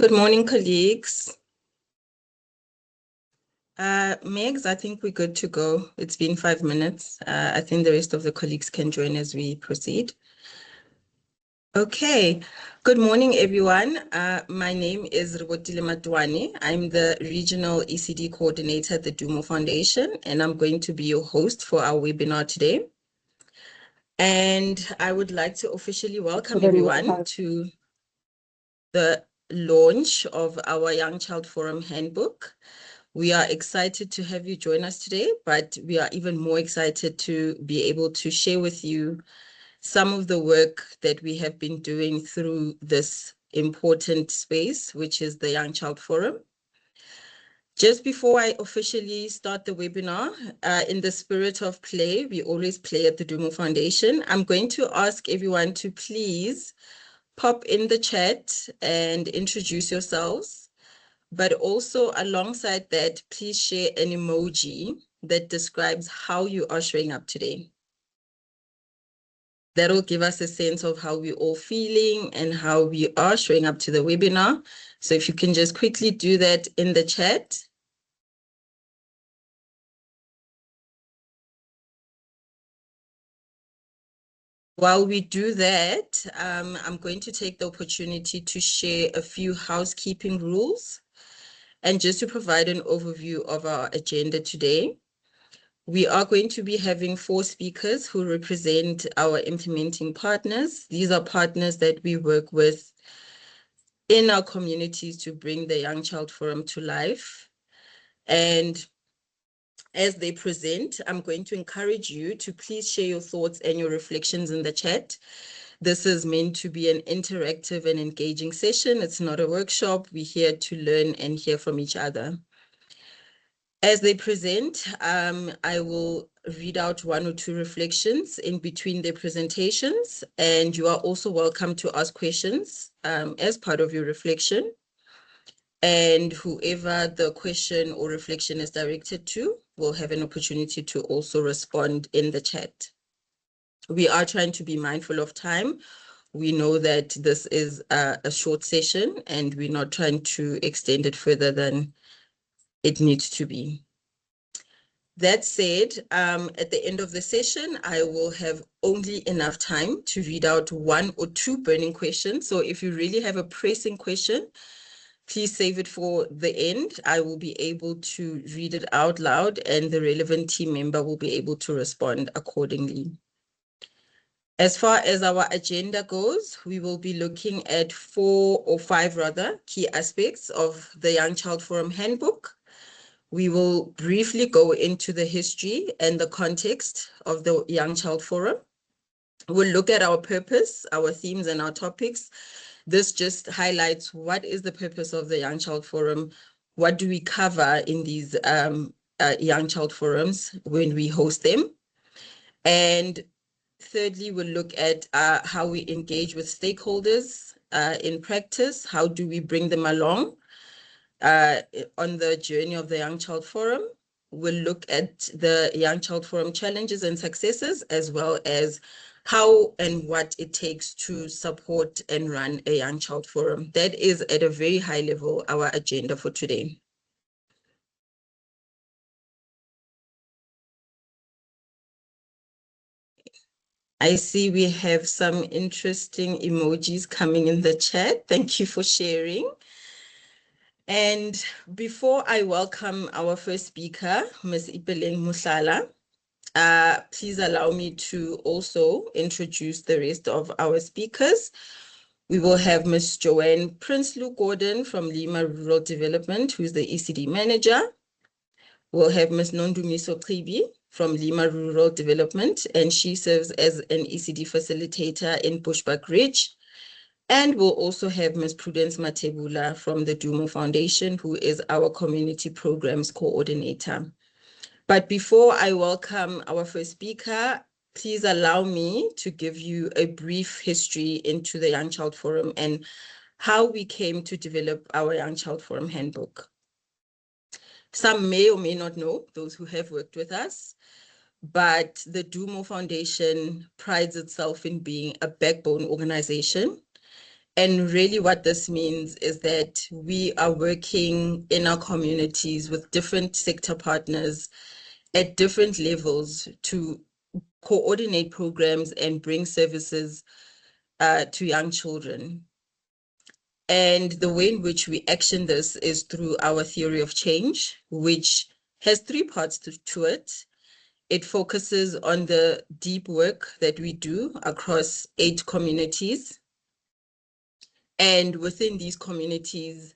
Good morning, colleagues. Megs, I think we're good to go. It's been 5 minutes. I think the rest of the colleagues can join as we proceed. Okay. Good morning, everyone. My name is Ribotile Matwane. I'm the Regional ECD Coordinator at the Dumo Foundation, and I'm going to be your host for our webinar today. And I would like to officially welcome everyone to the launch of our Young Child Forum Handbook. We are excited to have you join us today, but we are even more excited to be able to share with you some of the work that we have been doing through this important space, which is the Young Child Forum. Just before I officially start the webinar, in the spirit of play, we always play at the Dumo Foundation. I'm going to ask everyone to please pop in the chat and introduce yourselves. But also alongside that, please share an emoji that describes how you are showing up today. That'll give us a sense of how we're all feeling and how we are showing up to the webinar. So if you can just quickly do that in the chat. While we do that, I'm going to take the opportunity to share a few housekeeping rules and just to provide an overview of our agenda today. We are going to be having 4 speakers who represent our implementing partners. These are partners that we work with in our communities to bring the Young Child Forum to life. And as they present, I'm going to encourage you to please share your thoughts and your reflections in the chat. This is meant to be an interactive and engaging session. It's not a workshop. We're here to learn and hear from each other. As they present, I will read out 1 or 2 reflections in between their presentations, and you are also welcome to ask questions as part of your reflection. And whoever the question or reflection is directed to will have an opportunity to also respond in the chat. We are trying to be mindful of time. We know that this is a short session, and we're not trying to extend it further than it needs to be. That said, at the end of the session, I will have only enough time to read out 1 or 2 burning questions. So if you really have a pressing question, please save it for the end. I will be able to read it out loud, and the relevant team member will be able to respond accordingly. As far as our agenda goes, we will be looking at 4 or 5 rather key aspects of the Young Child Forum Handbook. We will briefly go into the history and the context of the Young Child Forum. We'll look at our purpose, our themes, and our topics. This just highlights what is the purpose of the Young Child Forum, what do we cover in these Young Child Forums when we host them. And thirdly, we'll look at how we engage with stakeholders in practice. How do we bring them along on the journey of the Young Child Forum? We'll look at the Young Child Forum challenges and successes, as well as how and what it takes to support and run a Young Child Forum. That is at a very high level our agenda for today. I see we have some interesting emojis coming in the chat. Thank you for sharing. And before I welcome our first speaker, Ms. Ipeleng Muhlala, please allow me to also introduce the rest of our speakers. We will have Ms. Joanne Prinsloo-Gordon from LIMA Rural Development, who's the ECD manager. We'll have Ms. Nondumiso Chibi from LIMA Rural Development, and she serves as an ECD facilitator in Bushbuck Ridge. And we'll also have Ms. Prudence Matebula from the Dumo Foundation, who is our community programs coordinator. But before I welcome our first speaker, please allow me to give you a brief history into the Young Child Forum and how we came to develop our Young Child Forum Handbook. Some may or may not know, those who have worked with us, but the Dumo Foundation prides itself in being a backbone organization. And really what this means is that we are working in our communities with different sector partners at different levels to coordinate programs and bring services to young children. And the way in which we action this is through our theory of change, which has three parts to it. It focuses on the deep work that we do across 8 communities. And within these communities,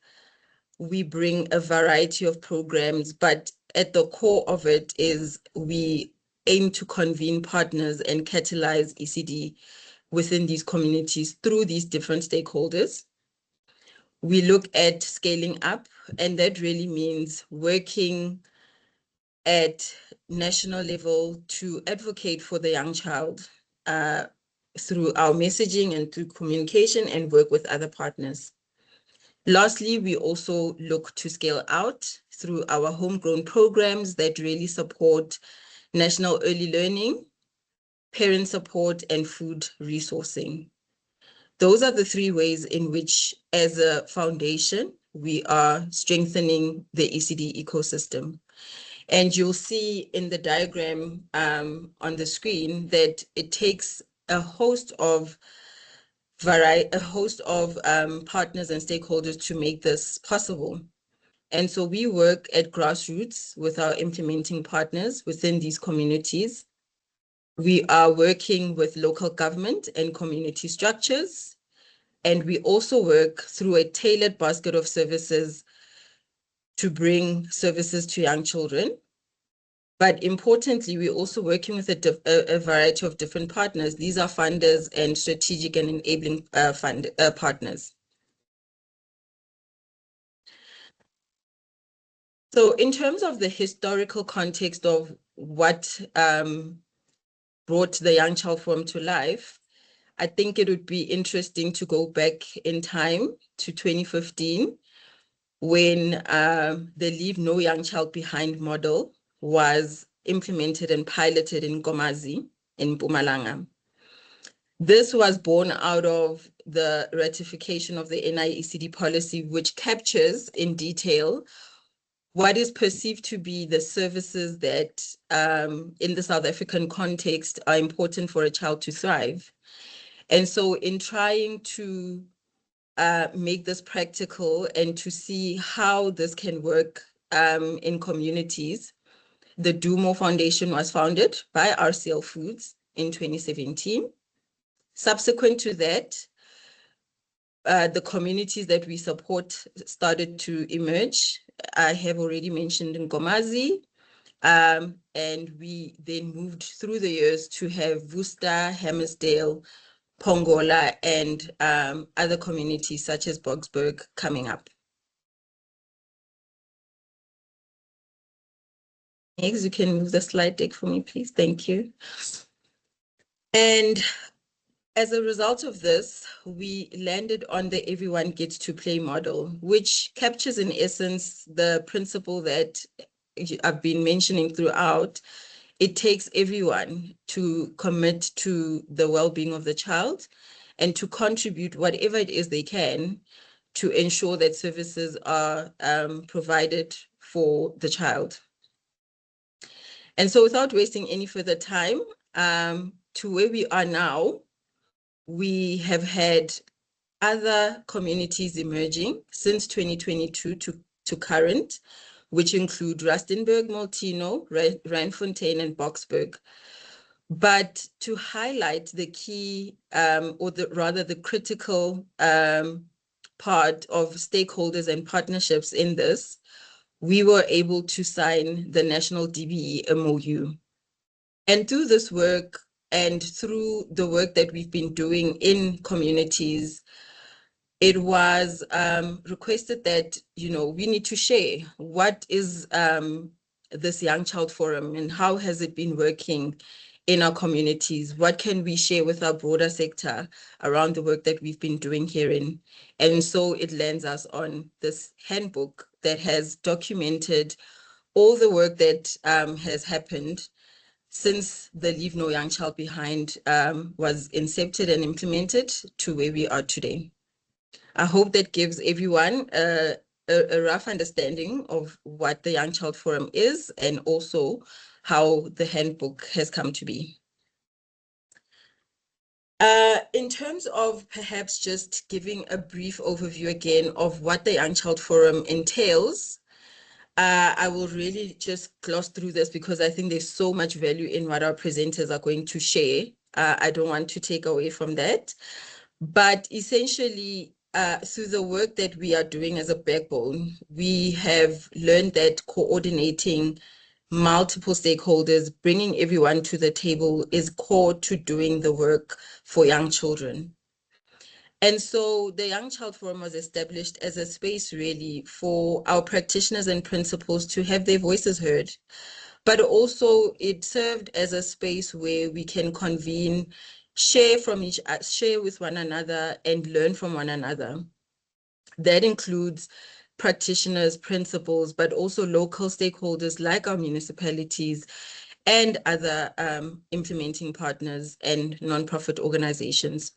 we bring a variety of programs, but at the core of it is we aim to convene partners and catalyze ECD within these communities through these different stakeholders. We look at scaling up, and that really means working at national level to advocate for the young child through our messaging and through communication and work with other partners. Lastly, we also look to scale out through our homegrown programs that really support national early learning, parent support, and food resourcing. Those are the 3 ways in which, as a foundation, we are strengthening the ECD ecosystem. And you'll see in the diagram on the screen that it takes a host of partners and stakeholders to make this possible. And so we work at grassroots with our implementing partners within these communities. We are working with local government and community structures. And we also work through a tailored basket of services to bring services to young children. But importantly, we're also working with a variety of different partners. These are funders and strategic and enabling partners. So in terms of the historical context of what brought the Young Child Forum to life, I think it would be interesting to go back in time to 2015 when the Leave No Young Child Behind model was implemented and piloted in Gomazi in Mpumalanga. This was born out of the ratification of the NIECD policy, which captures in detail what is perceived to be the services that in the South African context are important for a child to thrive. And so in trying to make this practical and to see how this can work in communities, the Do More Foundation was founded by RCL Foods in 2017. Subsequent to that, the communities that we support started to emerge. I have already mentioned in Gomazi, and we then moved through the years to have Worcester, Hammersdale, Pongola, and other communities such as Boksburg coming up. Next, you can move the slide deck for me, please. Thank you. And as a result of this, we landed on the everyone gets to play model, which captures in essence the principle that I've been mentioning throughout. It takes everyone to commit to the well-being of the child and to contribute whatever it is they can to ensure that services are provided for the child. And so without wasting any further time, to where we are now, we have had other communities emerging since 2022 to current, which include Rustenburg, Molteno, Randfontein, and Boksburg. But to highlight the key, or rather the critical part of stakeholders and partnerships in this, we were able to sign the National DBE MOU. And through this work and through the work that we've been doing in communities, it was requested that, we need to share what is this Young Child Forum and how has it been working in our communities? What can we share with our broader sector around the work that we've been doing herein? And so it lands us on this handbook that has documented all the work that has happened since the Leave No Young Child Behind was incepted and implemented to where we are today. I hope that gives everyone a rough understanding of what the Young Child Forum is and also how the handbook has come to be. In terms of perhaps just giving a brief overview again of what the Young Child Forum entails, I will really just gloss through this because I think there's so much value in what our presenters are going to share. I don't want to take away from that. But essentially, through the work that we are doing as a backbone, we have learned that coordinating multiple stakeholders, bringing everyone to the table is core to doing the work for young children. And so the Young Child Forum was established as a space really for our practitioners and principals to have their voices heard. But also it served as a space where we can convene, share with one another and learn from one another. That includes practitioners, principals, but also local stakeholders like our municipalities and other implementing partners and nonprofit organizations.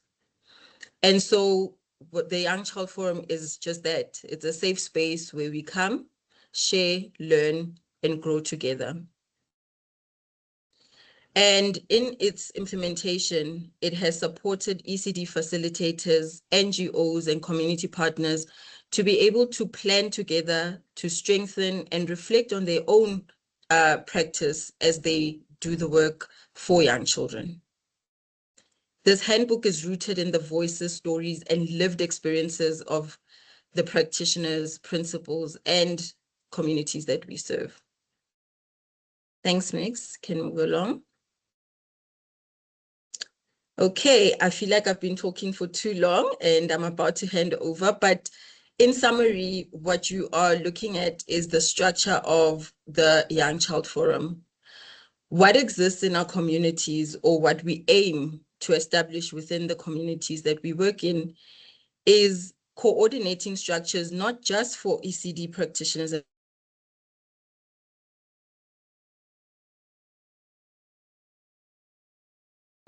And so what the Young Child Forum is just that. It's a safe space where we come, share, learn, and grow together. And in its implementation, it has supported ECD facilitators, NGOs, and community partners to be able to plan together, to strengthen and reflect on their own practice as they do the work for young children. This handbook is rooted in the voices, stories, and lived experiences of the practitioners, principals, and communities that we serve. Thanks, Mix. Can we go along? Okay, I feel like I've been talking for too long and I'm about to hand over, but in summary, what you are looking at is the structure of the Young Child Forum. What exists in our communities or what we aim to establish within the communities that we work in is coordinating structures, not just for ECD practitioners and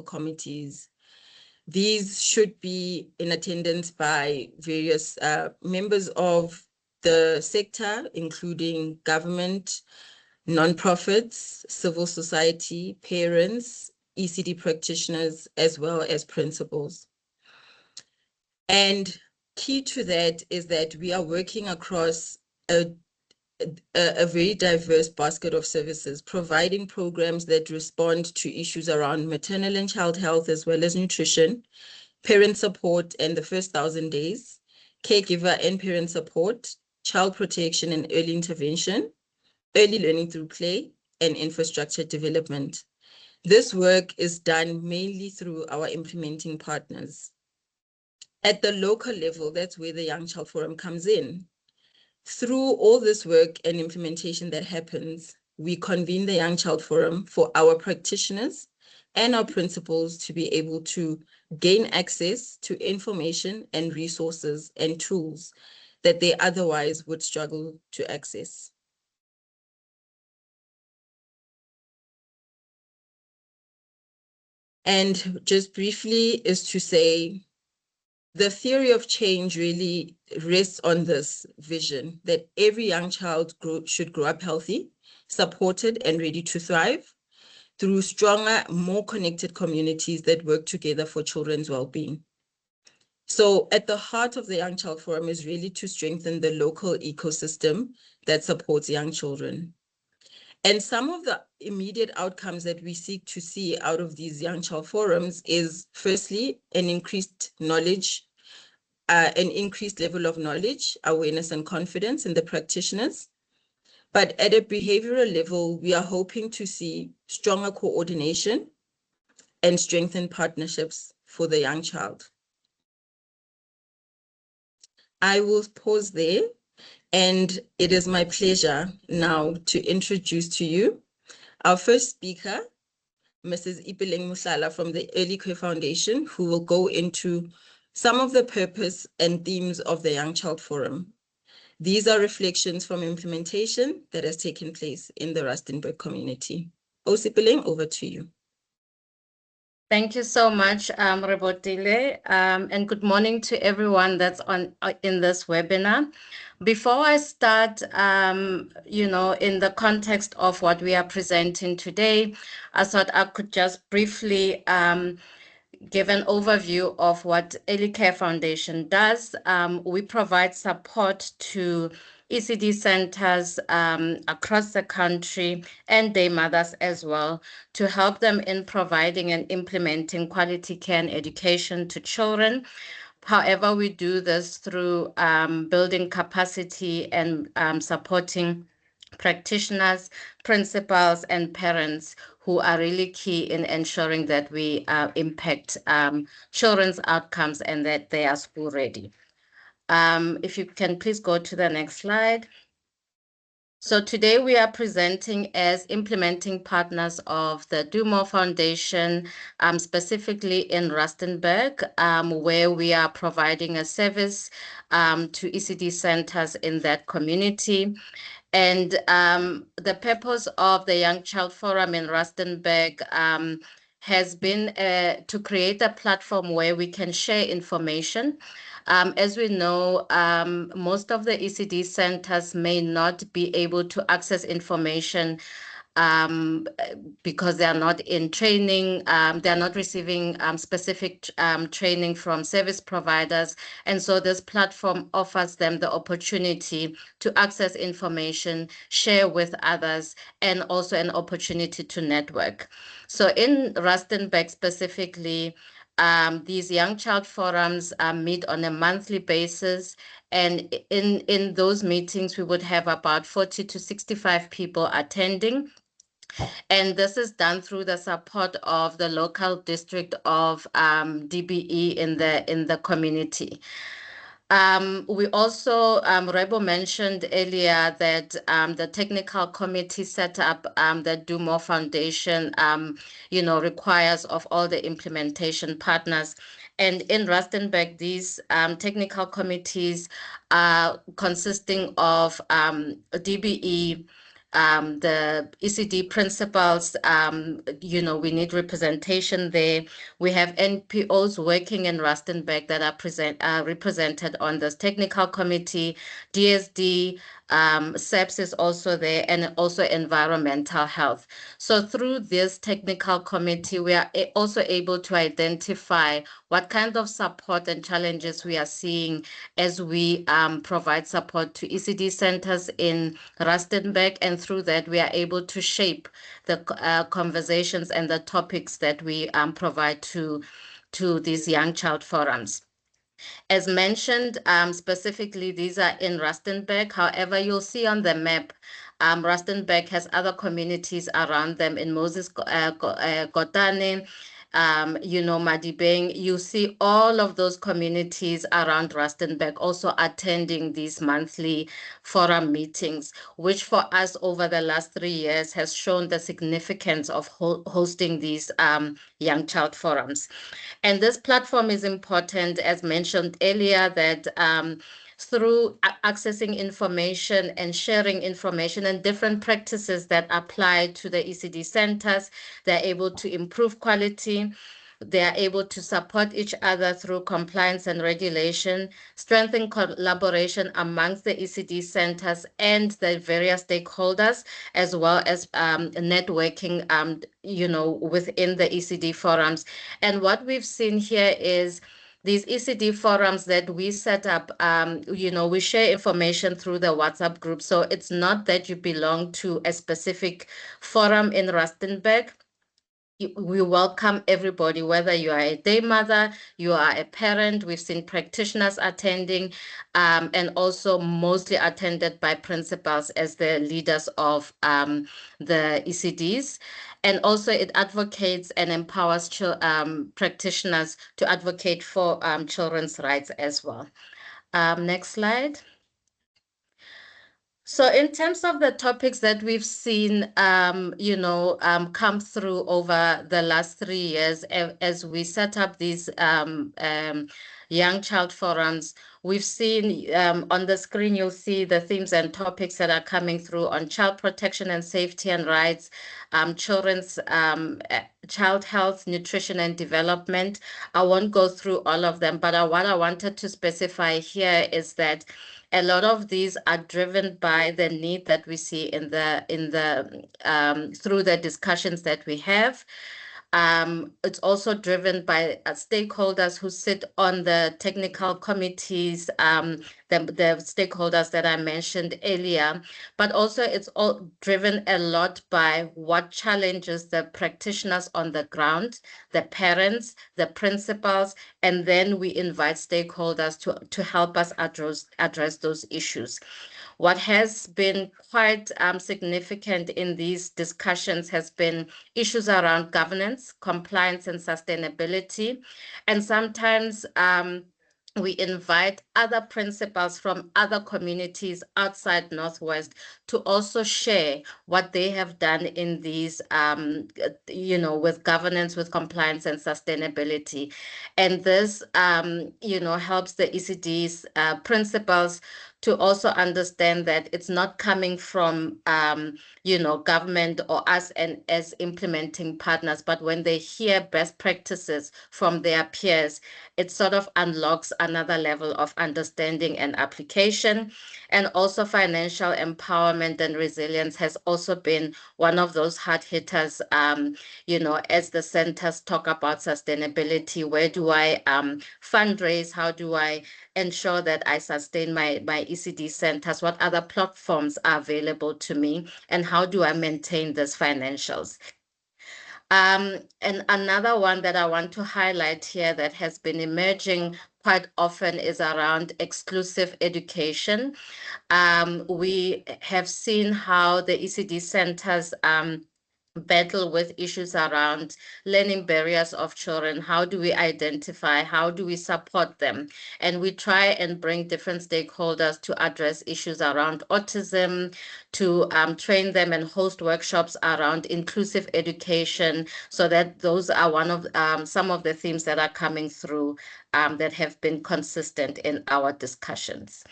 committees. These should be in attendance by various members of the sector, including government, nonprofits, civil society, parents, ECD practitioners, as well as principals. And key to that is that we are working across a very diverse basket of services, providing programs that respond to issues around maternal and child health, as well as nutrition, parent support and the first 1,000 days, caregiver and parent support, child protection and early intervention, early learning through play, and infrastructure development. This work is done mainly through our implementing partners. At the local level, that's where the Young Child Forum comes in. Through all this work and implementation that happens, we convene the Young Child Forum for our practitioners and our principals to be able to gain access to information and resources and tools that they otherwise would struggle to access. And just briefly is to say, the theory of change really rests on this vision that every young child should grow up healthy, supported, and ready to thrive through stronger, more connected communities that work together for children's well-being. So at the heart of the Young Child Forum is really to strengthen the local ecosystem that supports young children. And some of the immediate outcomes that we seek to see out of these Young Child Forums is firstly, an increased knowledge, an increased level of knowledge, awareness, and confidence in the practitioners. But at a behavioral level, we are hoping to see stronger coordination and strengthen partnerships for the young child. I will pause there, and it is my pleasure now to introduce to you our first speaker, Mrs. Ipeleng Musala from the Early Care Foundation, who will go into some of the purpose and themes of the Young Child Forum. These are reflections from implementation that has taken place in the Rustenburg community. Osipeleng, over to you. Thank you so much, Rebotile, and good morning to everyone that's on in this webinar. Before I start, in the context of what we are presenting today, I thought I could just briefly give an overview of what Early Care Foundation does. We provide support to ECD centers across the country and day mothers as well to help them in providing and implementing quality care and education to children. However, we do this through building capacity and supporting practitioners, principals, and parents who are really key in ensuring that we impact children's outcomes and that they are school ready. If you can please go to the next slide. So today we are presenting as implementing partners of the Do More Foundation, specifically in Rustenburg, where we are providing a service to ECD centers in that community. And the purpose of the Young Child Forum in Rustenburg has been to create a platform where we can share information. As we know, most of the ECD centers may not be able to access information um, because they are not in training, they are not receiving specific training from service providers. And so this platform offers them the opportunity to access information, share with others, and also an opportunity to network. So in Rustenburg specifically, these young child forums meet on a monthly basis. And in those meetings, we would have about 40 to 65 people attending. And this is done through the support of the local district of DBE in the community. We also, Rebo mentioned earlier that the technical committee set up the Do More Foundation, requires of all the implementation partners. And in Rustenburg, these technical committees are consisting of DBE, the ECD principals, we need representation there. We have NPOs working in Rustenburg that are represented on this technical committee. DSD, SEPS is also there, and also environmental health. So through this technical committee, we are also able to identify what kind of support and challenges we are seeing as we provide support to ECD centers in Rustenburg, and through that we are able to shape the conversations and the topics that we provide to these young child forums. As mentioned, specifically, these are in Rustenburg. However, you'll see on the map, Rustenburg has other communities around them in Moses Kotane, Madibeng. You see all of those communities around Rustenburg also attending these monthly forum meetings, which for us over the last 3 years has shown the significance of hosting these young child forums. And this platform is important, as mentioned earlier, that through accessing information and sharing information and different practices that apply to the ECD centers, they're able to improve quality. They are able to support each other through compliance and regulation, strengthen collaboration amongst the ECD centers and the various stakeholders, as well as networking, within the ECD forums. And what we've seen here is these ECD forums that we set up, we share information through the WhatsApp group. So it's not that you belong to a specific forum in Rustenburg. We welcome everybody, whether you are a day mother, you are a parent. We've seen practitioners attending, and also mostly attended by principals as the leaders of the ECDs. And also it advocates and empowers practitioners to advocate for children's rights as well. Next slide. So in terms of the topics that we've seen, come through over the last 3 years as we set up these young child forums, We've seen on the screen, you'll see the themes and topics that are coming through on child protection and safety and rights, children's child health, nutrition and development. I won't go through all of them, but what I wanted to specify here is that a lot of these are driven by the need that we see through the discussions that we have. It's also driven by stakeholders who sit on the technical committees, the stakeholders that I mentioned earlier, but also it's all driven a lot by what challenges the practitioners on the ground, the parents, the principals, and then we invite stakeholders to help us address those issues. What has been quite significant in these discussions has been issues around governance, compliance, and sustainability. And sometimes we invite other principals from other communities outside Northwest to also share what they have done in these, with governance, with compliance and sustainability. And this, helps the ECD's principals to also understand that it's not coming from, government or us and as implementing partners, but when they hear best practices from their peers, it sort of unlocks another level of understanding and application. And also financial empowerment and resilience has also been one of those hard hitters, as the centers talk about sustainability. Where do I fundraise? How do I ensure that I sustain my ECD centers? What other platforms are available to me? And how do I maintain these financials? And another one that I want to highlight here that has been emerging quite often is around exclusive education. We have seen how the ECD centers battle with issues around learning barriers of children. How do we identify? How do we support them? And we try and bring different stakeholders to address issues around autism, to train them and host workshops around inclusive education, so that those are one of some of the themes that are coming through that have been consistent in our discussions.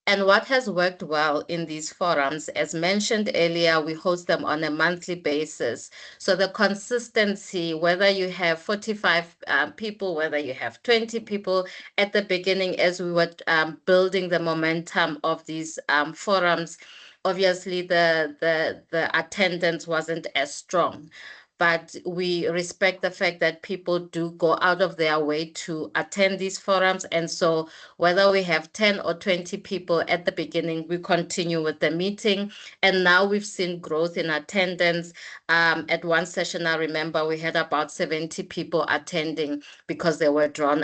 And what has worked well in these forums, as mentioned earlier, we host them on a monthly basis. So the consistency, whether you have 45 people, whether you have 20 people at the beginning, as we were building the momentum of these forums, obviously the attendance wasn't as strong. But we respect the fact that people do go out of their way to attend these forums. And so whether we have 10 or 20 people at the beginning, we continue with the meeting. And now we've seen growth in attendance. At one session, I remember we had about 70 people attending because they were drawn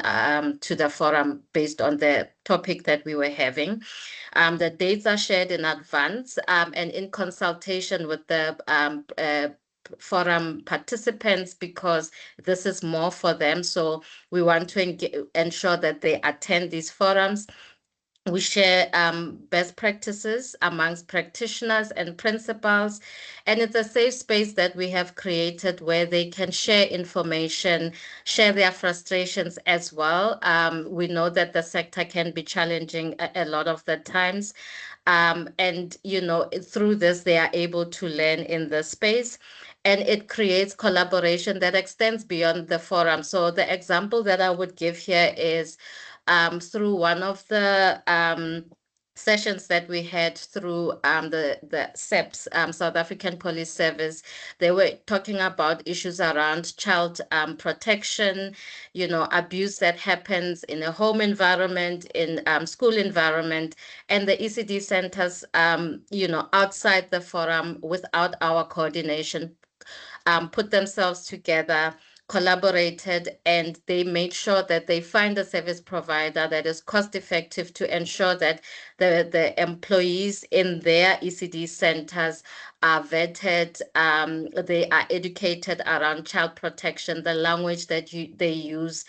to the forum based on the topic that we were having. The dates are shared in advance and in consultation with the forum participants, because this is more for them. So we want to ensure that they attend these forums. We share best practices amongst practitioners and principals, and it's a safe space that we have created where they can share information, share their frustrations as well. We know that the sector can be challenging a lot of the times. And, through this, they are able to learn in the space, and it creates collaboration that extends beyond the forum. So the example that I would give here is through one of the sessions that we had through the SEPS, South African Police Service. They were talking about issues around child protection, abuse that happens in a home environment, in school environment, and the ECD centers, outside the forum without our coordination, put themselves together, collaborated, and they made sure that they find a service provider that is cost effective to ensure that the employees in their ECD centers are vetted, they are educated around child protection, the language that they use.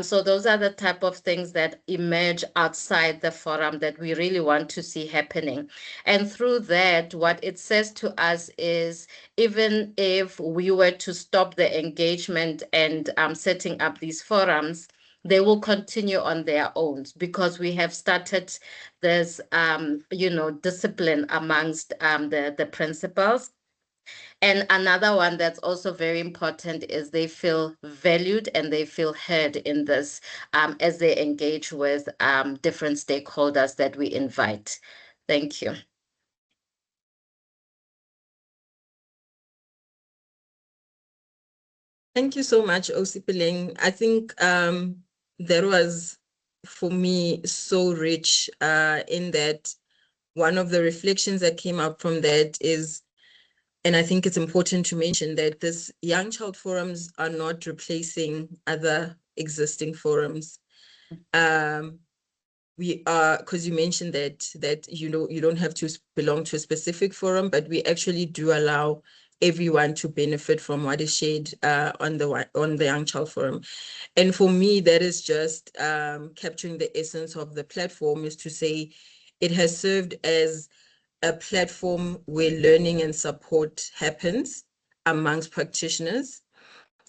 So those are the type of things that emerge outside the forum that we really want to see happening. And through that, what it says to us is, even if we were to stop the engagement and setting up these forums, they will continue on their own, because we have started this, discipline amongst the principals. And another one that's also very important is they feel valued and they feel heard in this, as they engage with different stakeholders that we invite. Thank you. Thank you so much, Osipileng. I think that was, for me, so rich in that one of the reflections that came up from that is, and I think it's important to mention that this Young Child Forums are not replacing other existing forums. We are, because you mentioned that you don't have to belong to a specific forum, but we actually do allow everyone to benefit from what is shared on the Young Child Forum. And for me, that is just capturing the essence of the platform, is to say it has served as a platform where learning and support happens amongst practitioners.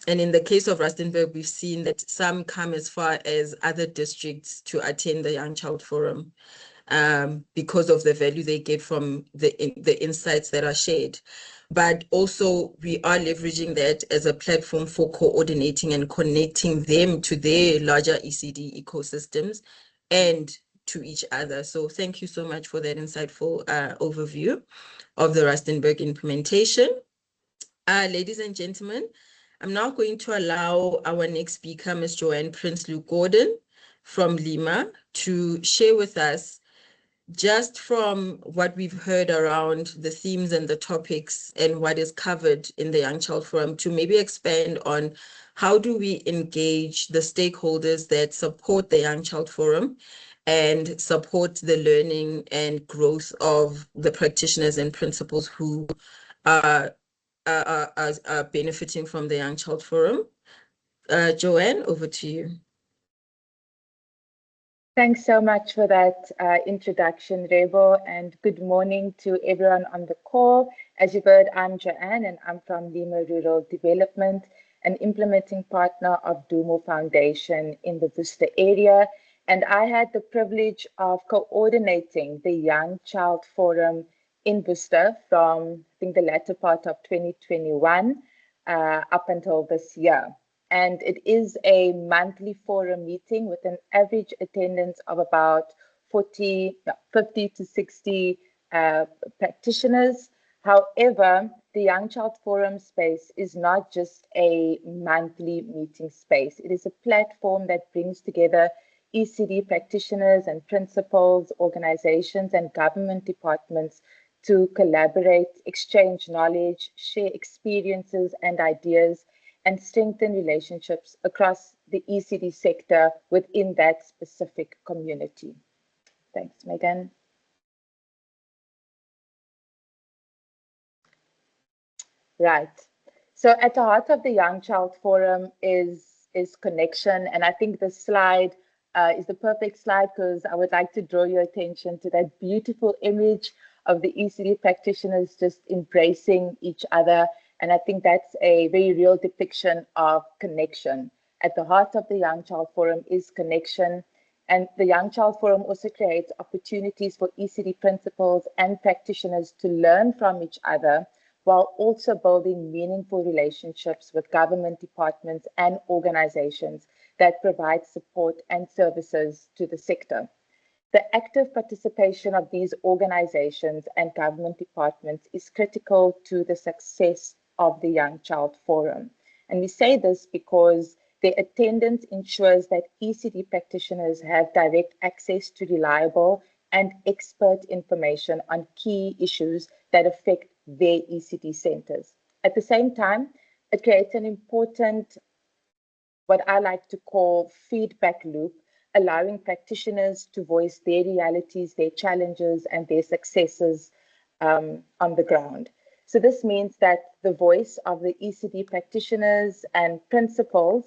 And in the case of Rustenburg, we've seen that some come as far as other districts to attend the Young Child Forum because of the value they get from the insights that are shared. But also, we are leveraging that as a platform for coordinating and connecting them to their larger ECD ecosystems and to each other. So thank you so much for that insightful overview of the Rustenburg implementation. Ladies and gentlemen, I'm now going to allow our next speaker, Ms. Joanne Prinsloo-Gordon from LIMA, to share with us, just from what we've heard around the themes and the topics and what is covered in the Young Child Forum, to maybe expand on how do we engage the stakeholders that support the Young Child Forum and support the learning and growth of the practitioners and principals who are benefiting from the Young Child Forum. Joanne, over to you. Thanks so much for that introduction, Rebo, and good morning to everyone on the call. As you've heard, I'm Joanne, and I'm from LIMA Rural Development, an implementing partner of Dumo Foundation in the Worcester area. And I had the privilege of coordinating the Young Child Forum in Worcester from, I think, the latter part of 2021 up until this year. And it is a monthly forum meeting with an average attendance of about 50 to 60 practitioners. However, the Young Child Forum space is not just a monthly meeting space. It is a platform that brings together ECD practitioners and principals, organizations, and government departments to collaborate, exchange knowledge, share experiences and ideas, and strengthen relationships across the ECD sector within that specific community. Thanks, Megan. Right. So at the heart of the Young Child Forum is connection. And I think this slide is the perfect slide, because I would like to draw your attention to that beautiful image of the ECD practitioners just embracing each other. And I think that's a very real depiction of connection. At the heart of the Young Child Forum is connection. And the Young Child Forum also creates opportunities for ECD principals and practitioners to learn from each other, while also building meaningful relationships with government departments and organizations that provide support and services to the sector. The active participation of these organizations and government departments is critical to the success of the Young Child Forum. And we say this because their attendance ensures that ECD practitioners have direct access to reliable and expert information on key issues that affect their ECD centers. At the same time, it creates an important, what I like to call, feedback loop, allowing practitioners to voice their realities, their challenges, and their successes on the ground. So this means that the voice of the ECD practitioners and principals,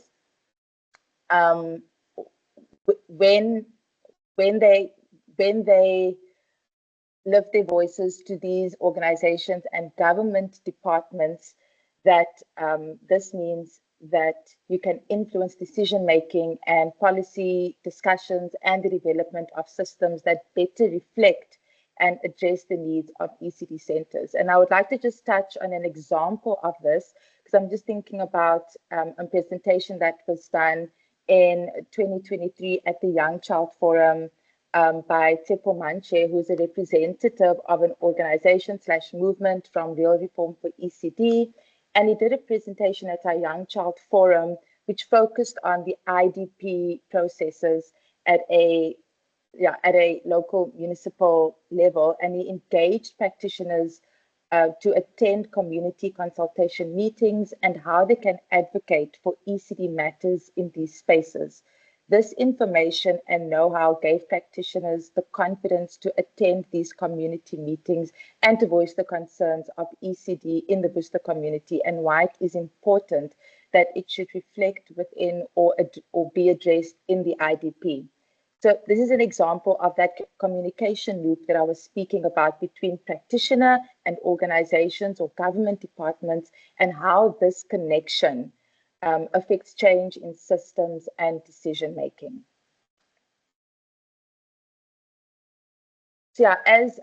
when they lift their voices to these organizations and government departments, that this means that you can influence decision making and policy discussions and the development of systems that better reflect and address the needs of ECD centers. And I would like to just touch on an example of this, because I'm just thinking about a presentation that was done in 2023 at the Young Child Forum by Tsepo Manche, who's a representative of an organization / movement from Real Reform for ECD. And he did a presentation at our Young Child Forum, which focused on the IDP processes at a local municipal level. And he engaged practitioners to attend community consultation meetings and how they can advocate for ECD matters in these spaces. This information and know-how gave practitioners the confidence to attend these community meetings and to voice the concerns of ECD in the Worcester community and why it is important that it should reflect within or be addressed in the IDP. So this is an example of that communication loop that I was speaking about between practitioner and organizations or government departments, and how this connection affects change in systems and decision making. So yeah, as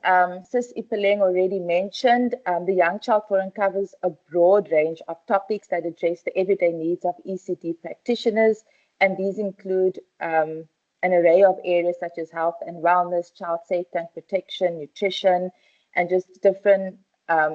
Sis Ipeleng already mentioned, the Young Child Forum covers a broad range of topics that address the everyday needs of ECD practitioners, and these include an array of areas such as health and wellness, child safety and protection, nutrition, and just different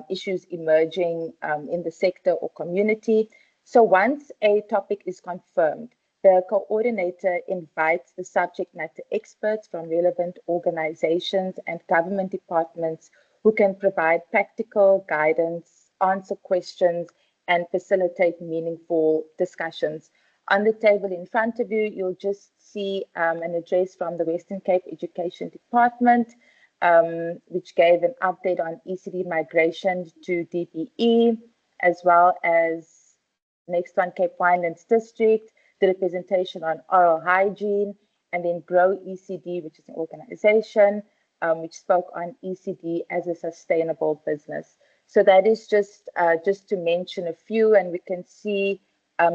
issues emerging in the sector or community. So once a topic is confirmed, the coordinator invites the subject matter experts from relevant organizations and government departments who can provide practical guidance, answer questions, and facilitate meaningful discussions. On the table in front of you, you'll just see an address from the Western Cape Education Department, which gave an update on ECD migration to DBE, as well as next one, Cape Winelands District, the representation on oral hygiene, and then Grow ECD, which is an organization which spoke on ECD as a sustainable business. So that is just to mention a few, and we can see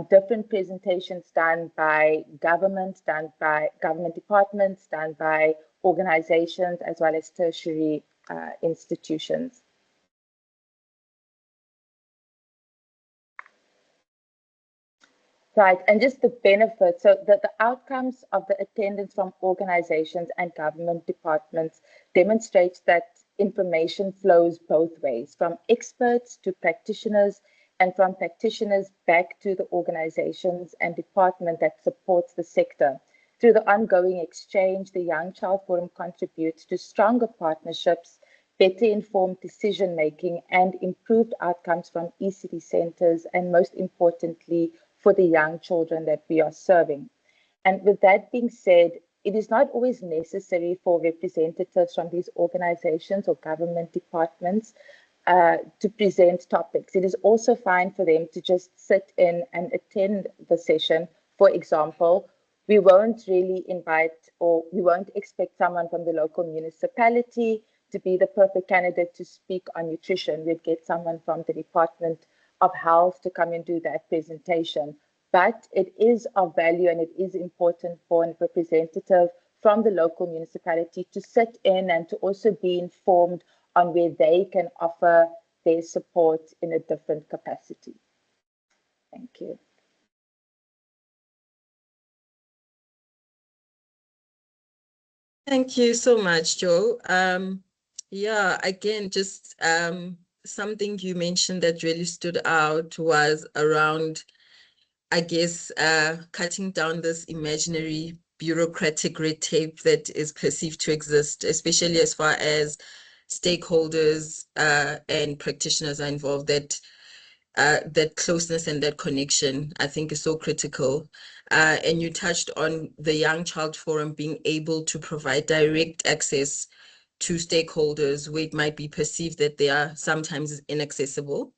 different presentations done by government, done by government departments, done by organizations, as well as tertiary institutions. Right, and just the benefits, so the outcomes of the attendance from organizations and government departments demonstrates that information flows both ways, from experts to practitioners, and from practitioners back to the organizations and department that supports the sector. Through the ongoing exchange, the Young Child Forum contributes to stronger partnerships, better informed decision-making, and improved outcomes from ECD centers, and most importantly, for the young children that we are serving. And with that being said, it is not always necessary for representatives from these organizations or government departments to present topics. It is also fine for them to just sit in and attend the session. For example, we won't really invite, or we won't expect someone from the local municipality to be the perfect candidate to speak on nutrition. We'd get someone from the Department of Health to come and do that presentation. But it is of value, and it is important for a representative from the local municipality to sit in and to also be informed on where they can offer their support in a different capacity. Thank you. Thank you so much, Joe. Yeah, again, just something you mentioned that really stood out was around, I guess, cutting down this imaginary bureaucratic red tape that is perceived to exist, especially as far as stakeholders and practitioners are involved, that closeness and that connection, I think, is so critical. And you touched on the Young Child Forum being able to provide direct access to stakeholders where it might be perceived that they are sometimes inaccessible.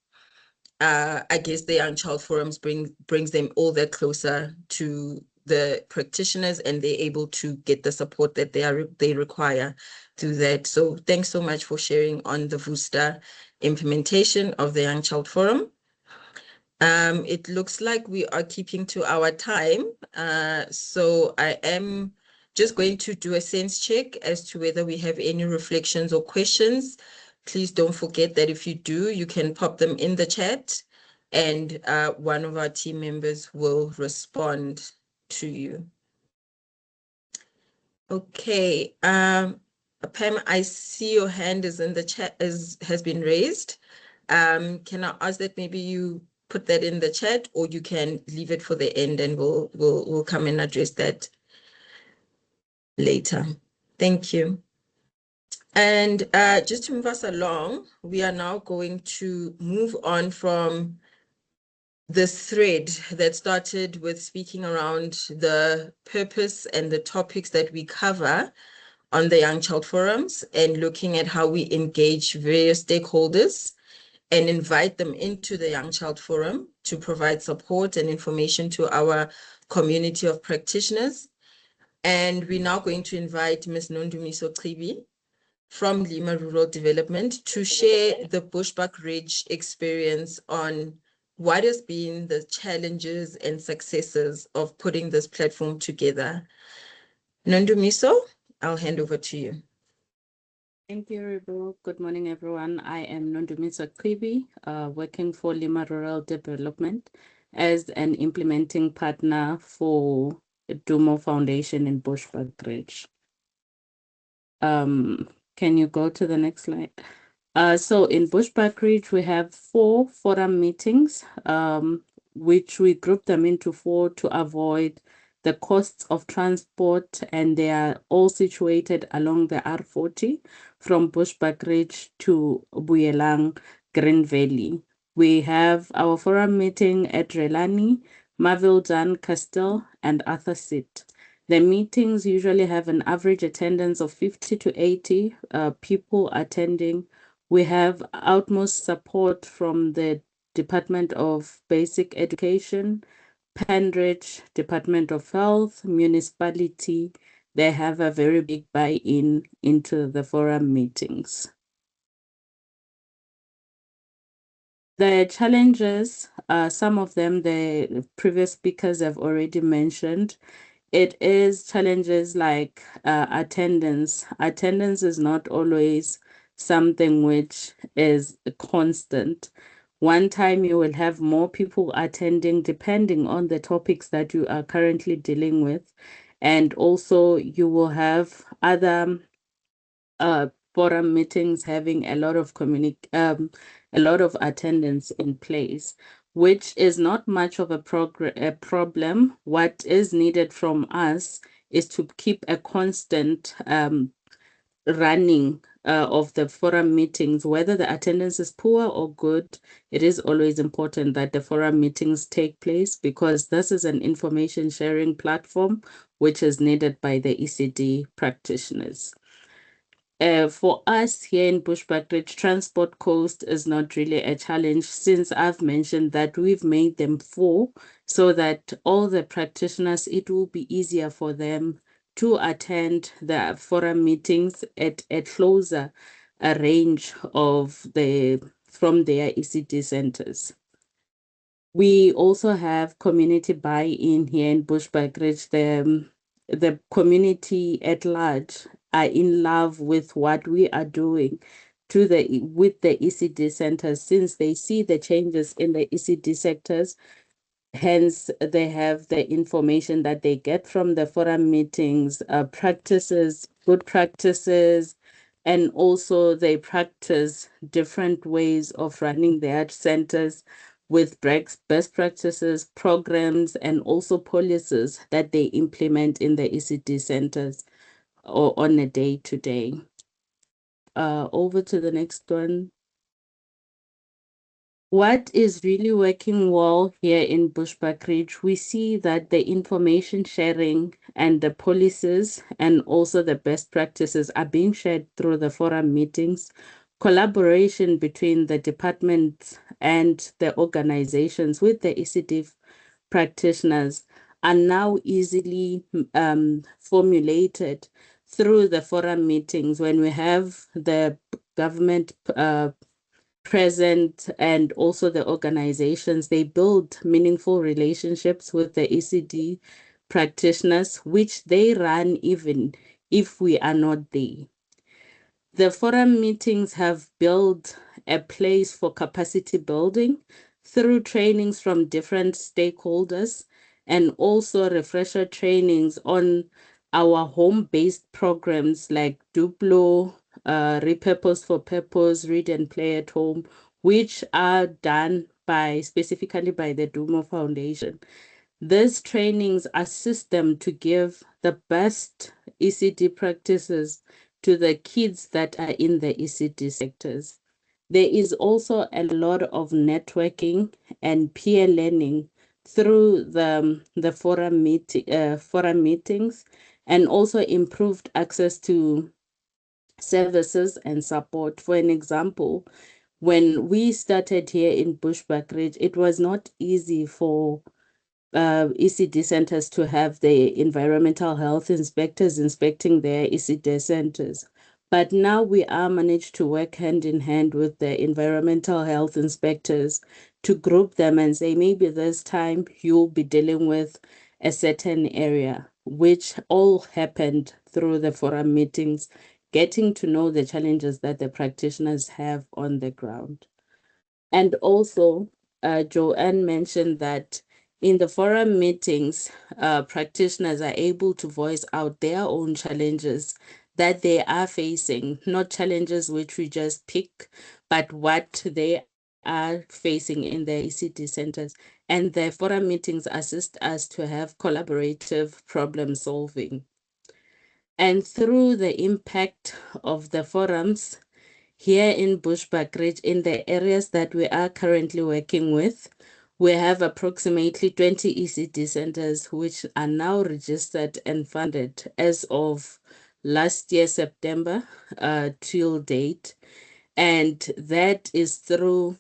I guess the Young Child Forums brings them all that closer to the practitioners, and they're able to get the support that they require through that. So thanks so much for sharing on the Worcester implementation of the Young Child Forum. It looks like we are keeping to our time. So I am just going to do a sense check as to whether we have any reflections or questions. Please don't forget that if you do, you can pop them in the chat and one of our team members will respond to you. Okay. Pam, I see your hand is in the chat, has been raised. Can I ask that maybe you put that in the chat, or you can leave it for the end and we'll come and address that later. Thank you. And just to move us along, we are now going to move on from this thread that started with speaking around the purpose and the topics that we cover on the Young Child Forums and looking at how we engage various stakeholders and invite them into the Young Child Forum to provide support and information to our community of practitioners. And we're now going to invite Ms. Nondumiso Chibi from LIMA Rural Development to share the Bushbuck Ridge experience on what has been the challenges and successes of putting this platform together. Nondumiso, I'll hand over to you. Thank you, Ribu. Good morning, everyone. I am Nondumiso Kribi, working for LIMA Rural Development as an implementing partner for Dumo Foundation in Bushbuck Ridge. Can you go to the next slide? So in Bushbuck Ridge, we have 4 forum meetings, which we group them into 4 to avoid the costs of transport, and they are all situated along the R40 from Bushbuck Ridge to Buyelang Green Valley. We have our forum meeting at Relani, Marvildon, Castile, and Arthur Seat. The meetings usually have an average attendance of 50 to 80 people attending. We have utmost support from the Department of Basic Education, Penridge, Department of Health, municipality. They have a very big buy-in into the forum meetings. The challenges, some of them the previous speakers have already mentioned. It is challenges like attendance. Attendance is not always something which is constant. One time you will have more people attending depending on the topics that you are currently dealing with. And also you will have other forum meetings having a lot of attendance in place, which is not much of a problem. What is needed from us is to keep a constant running of the forum meetings, whether the attendance is poor or good. It is always important that the forum meetings take place because this is an information sharing platform which is needed by the ECD practitioners. For us here in Bushbuck Ridge, transport cost is not really a challenge since I've mentioned that we've made them 4 so that all the practitioners, it will be easier for them to attend the forum meetings at a closer range of from their ECD centers. We also have community buy-in here in Bushbuck Ridge. The community at large are in love with what we are doing with the ECD centers since they see the changes in the ECD sectors. Hence, they have the information that they get from the forum meetings, practices, good practices, and also they practice different ways of running their centers with best practices, programs, and also policies that they implement in the ECD centers or on a day-to-day. Over to the next one. What is really working well here in Bushbuck Ridge, we see that the information sharing and the policies and also the best practices are being shared through the forum meetings. Collaboration between the departments and the organizations with the ECD practitioners are now easily formulated through the forum meetings when we have the government present and also the organizations, they build meaningful relationships with the ECD practitioners, which they run even if we are not there. The forum meetings have built a place for capacity building through trainings from different stakeholders and also refresher trainings on our home-based programs like Duplo, Repurpose for Purpose, Read and Play at Home, which are done specifically by the Dumo Foundation. These trainings assist them to give the best ECD practices to the kids that are in the ECD sectors. There is also a lot of networking and peer learning through the forum meetings, and also improved access to services and support. For an example, when we started here in Bushbuckridge, it was not easy for ECD centers to have the environmental health inspectors inspecting their ECD centers. But now we are managed to work hand in hand with the environmental health inspectors to group them and say, maybe this time you'll be dealing with a certain area, which all happened through the forum meetings, getting to know the challenges that the practitioners have on the ground. And also, Joanne mentioned that in the forum meetings, practitioners are able to voice out their own challenges that they are facing, not challenges which we just pick, but what they are facing in their ECD centers. And the forum meetings assist us to have collaborative problem solving. And through the impact of the forums, here in Bushbuckridge, in the areas that we are currently working with, we have approximately 20 ECD centers which are now registered and funded as of last year, September, till date. And that is through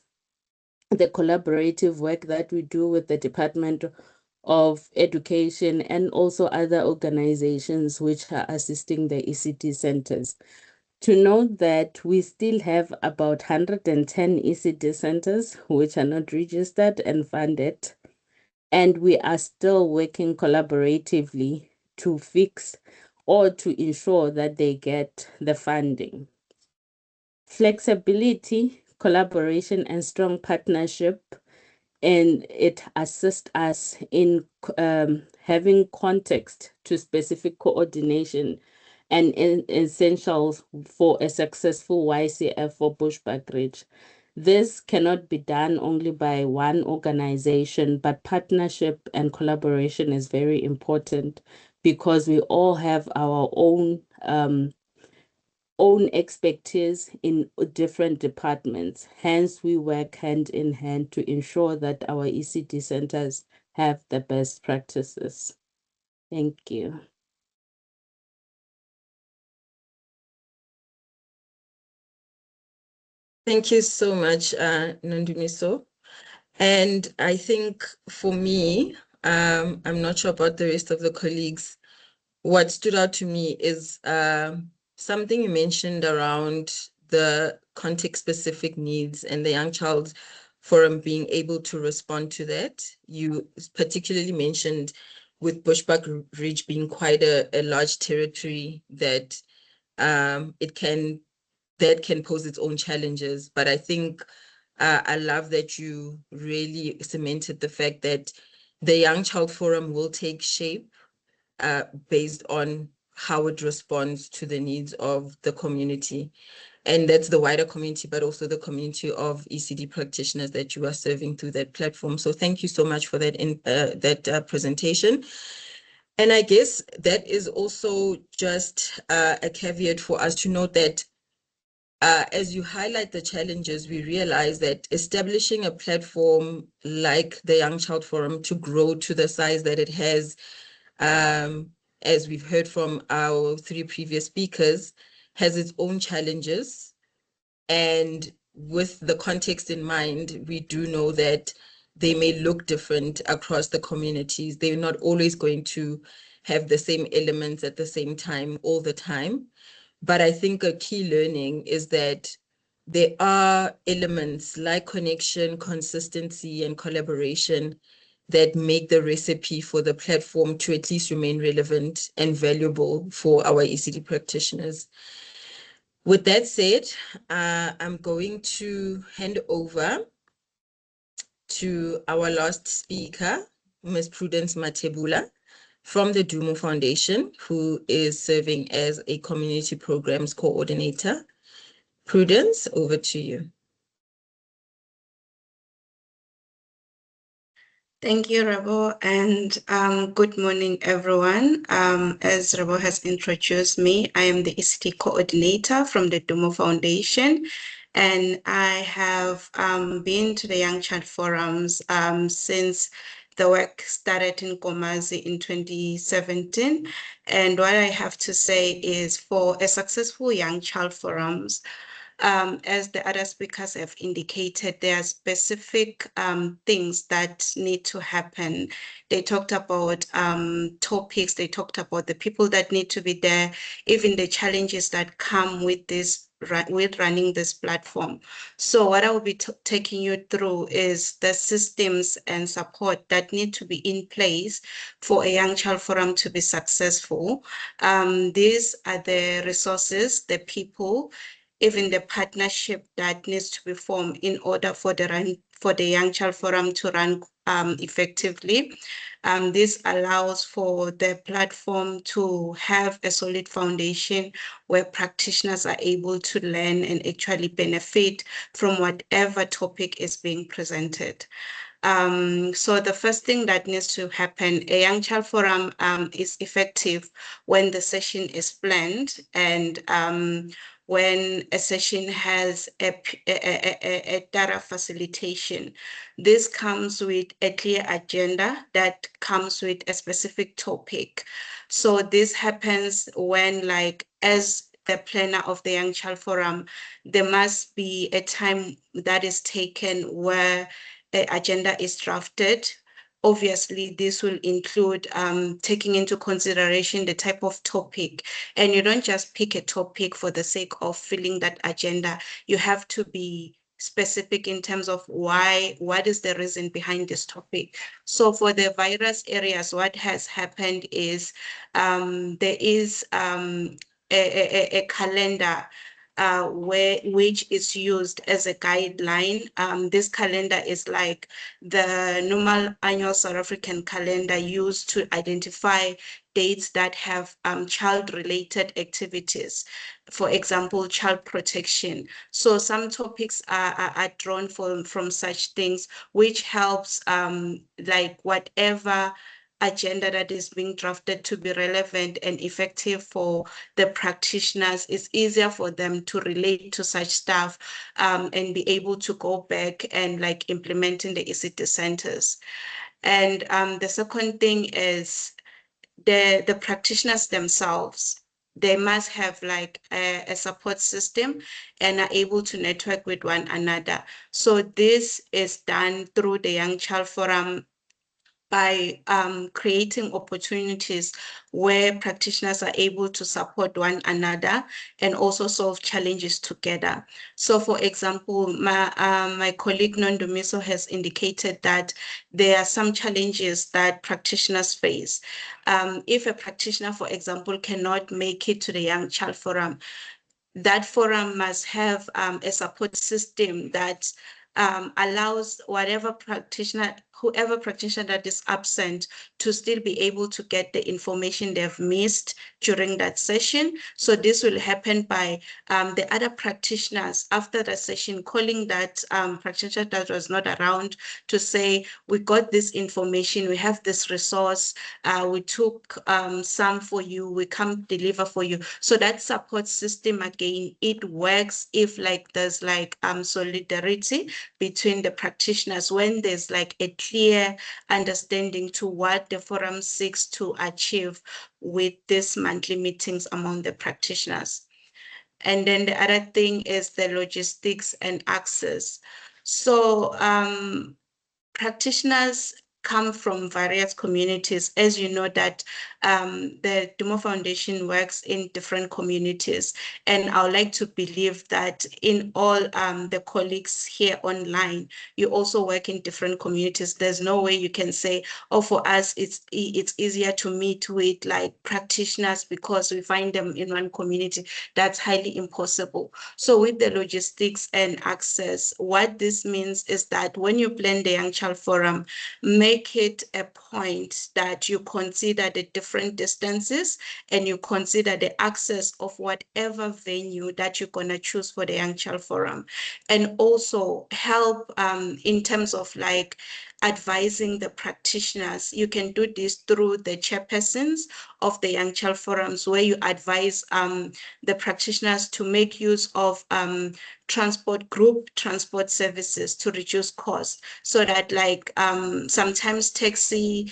the collaborative work that we do with the Department of Education and also other organizations which are assisting the ECD centers. To note that we still have about 110 ECD centers which are not registered and funded, and we are still working collaboratively to fix or to ensure that they get the funding. Flexibility, collaboration, and strong partnership, and it assists us in having context to specific coordination and essentials for a successful YCF for Bushbuckridge. This cannot be done only by one organization, but partnership and collaboration is very important because we all have our own expertise in different departments. Hence, we work hand in hand to ensure that our ECD centers have the best practices. Thank you. Thank you so much, Nandumiso. And I think for me, I'm not sure about the rest of the colleagues. What stood out to me is something you mentioned around the context-specific needs and the Young Child Forum being able to respond to that. You particularly mentioned with Bushbuckridge being quite a large territory that that can pose its own challenges. But I think I love that you really cemented the fact that the Young Child Forum will take shape based on how it responds to the needs of the community. And that's the wider community, but also the community of ECD practitioners that you are serving through that platform. So thank you so much for that presentation. And I guess that is also just a caveat for us to note that as you highlight the challenges, we realize that establishing a platform like the Young Child Forum to grow to the size that it has, as we've heard from our three previous speakers, has its own challenges. And with the context in mind, we do know that they may look different across the communities. They're not always going to have the same elements at the same time all the time. But I think a key learning is that there are elements like connection, consistency, and collaboration that make the recipe for the platform to at least remain relevant and valuable for our ECD practitioners. With that said, I'm going to hand over to our last speaker, Ms. Prudence Matebula from the Dumo Foundation, who is serving as a community programs coordinator. Prudence, over to you. Thank you, Rabo, and good morning, everyone. As Rabo has introduced me, I am the ECT coordinator from the Dumo Foundation, and I have been to the Young Child Forums since the work started in Komazi in 2017. And what I have to say is, for a successful Young Child Forums, as the other speakers have indicated, there are specific things that need to happen. They talked about topics, they talked about the people that need to be there, even the challenges that come with this, with running this platform. So what I will be taking you through is the systems and support that need to be in place for a Young Child Forum to be successful. These are the resources, the people, even the partnership that needs to be formed in order for the Young Child Forum to run effectively. This allows for the platform to have a solid foundation where practitioners are able to learn and actually benefit from whatever topic is being presented. So the first thing that needs to happen, a Young Child Forum is effective when the session is planned and when a session has a data facilitation. This comes with a clear agenda that comes with a specific topic. So this happens when, like, as the planner of the Young Child Forum, there must be a time that is taken where the agenda is drafted. Obviously, this will include taking into consideration the type of topic. And you don't just pick a topic for the sake of filling that agenda. You have to be specific in terms of why, what is the reason behind this topic. So for the virus areas, what has happened is there is a calendar which is used as a guideline. This calendar is like the normal annual South African calendar used to identify dates that have child-related activities. For example, child protection. So some topics are drawn from such things, which helps like whatever agenda that is being drafted to be relevant and effective for the practitioners. It's easier for them to relate to such stuff and be able to go back and like implement in the ECT centers. And the second thing is the practitioners themselves. They must have like a support system and are able to network with one another. So this is done through the Young Child Forum by creating opportunities where practitioners are able to support one another and also solve challenges together. So for example, my colleague Nondumiso has indicated that there are some challenges that practitioners face. If a practitioner, for example, cannot make it to the Young Child Forum, that forum must have a support system that allows whoever practitioner that is absent to still be able to get the information they've missed during that session. So this will happen by the other practitioners after the session calling that practitioner that was not around to say, we got this information, we have this resource, we took some for you, we come deliver for you. So that support system, again, it works if like there's like solidarity between the practitioners, when there's like a clear understanding to what the forum seeks to achieve with these monthly meetings among the practitioners. And then the other thing is the logistics and access. So practitioners come from various communities. As you know that the Dumo Foundation works in different communities, and I would like to believe that in all the colleagues here online, you also work in different communities. There's no way you can say, oh, for us, it's easier to meet with like practitioners because we find them in one community. That's highly impossible. So with the logistics and access, what this means is that when you plan the Young Child Forum, make it a point that you consider the different distances and you consider the access of whatever venue that you're going to choose for the Young Child Forum. And also help in terms of like advising the practitioners. You can do this through the chairpersons of the Young Child Forums, where you advise the practitioners to make use of group transport services to reduce costs, so that like sometimes taxi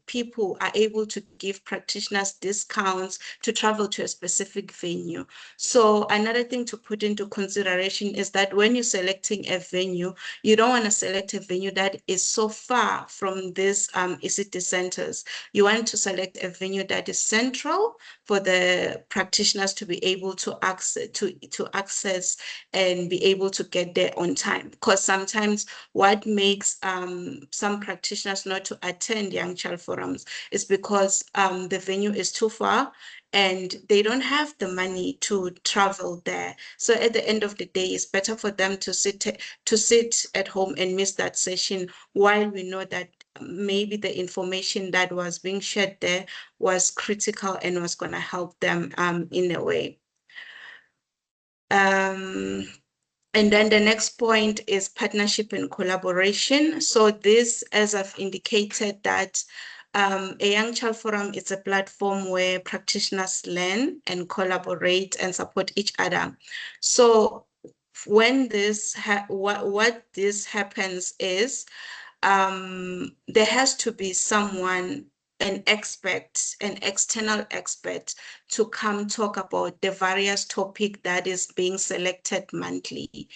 people are able to give practitioners discounts to travel to a specific venue. So another thing to put into consideration is that when you're selecting a venue, you don't want to select a venue that is so far from these ECT centers. You want to select a venue that is central for the practitioners to be able to access and be able to get there on time. Because sometimes what makes some practitioners not to attend Young Child Forums is because the venue is too far and they don't have the money to travel there. So at the end of the day, it's better for them to sit at home and miss that session, while we know that maybe the information that was being shared there was critical and was going to help them in a way. And then the next point is partnership and collaboration. So this, as I've indicated, that a Young Child Forum is a platform where practitioners learn and collaborate and support each other. So when this what this happens is there has to be someone, an expert, an external expert, to come talk about the various topic that is being selected monthly.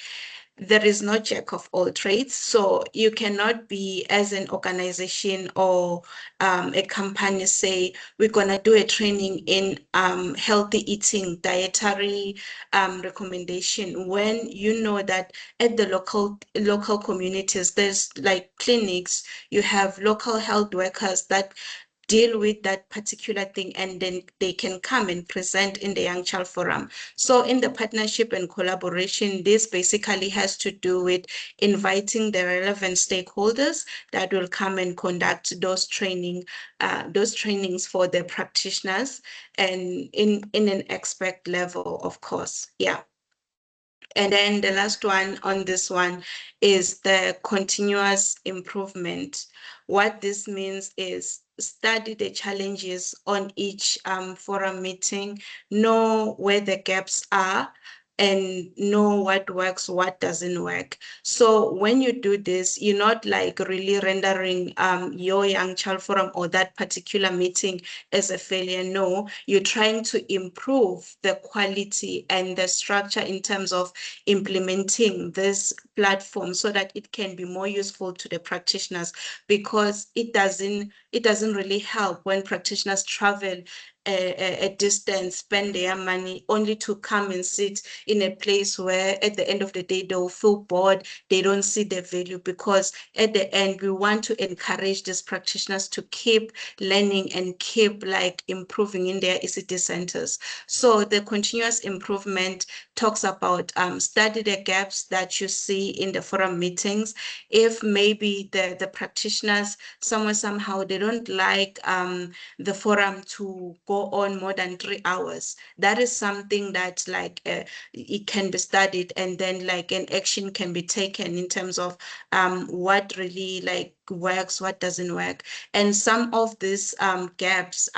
There is no jack of all trades. So you cannot be, as an organization or a company, say, we're going to do a training in healthy eating, dietary recommendation, when you know that at the local communities, there's like clinics, you have local health workers that deal with that particular thing, and then they can come and present in the Young Child Forum. So in the partnership and collaboration, this basically has to do with inviting the relevant stakeholders that will come and conduct those trainings for the practitioners, and in an expert level, of course. Yeah. And then the last one on this one is the continuous improvement. What this means is study the challenges on each forum meeting, know where the gaps are, and know what works, what doesn't work. So when you do this, you're not like really rendering your Young Child Forum or that particular meeting as a failure. No, you're trying to improve the quality and the structure in terms of implementing this platform so that it can be more useful to the practitioners, because it doesn't really help when practitioners travel a distance, spend their money only to come and sit in a place where at the end of the day they'll feel bored, they don't see the value, because at the end we want to encourage these practitioners to keep learning and keep like improving in their ECT centers. So the continuous improvement talks about study the gaps that you see in the forum meetings. If maybe the practitioners somehow they don't like the forum to go on more than 3 hours, that is something that like it can be studied, and then like an action can be taken in terms of what really like works, what doesn't work. And some of these gaps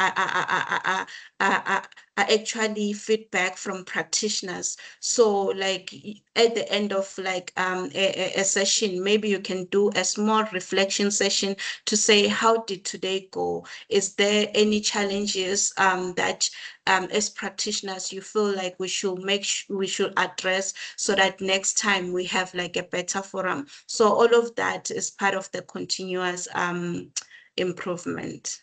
are actually feedback from practitioners. So like at the end of like a session, maybe you can do a small reflection session to say, how did today go? Is there any challenges that as practitioners you feel like we should we should address, so that next time we have like a better forum? So all of that is part of the continuous improvement.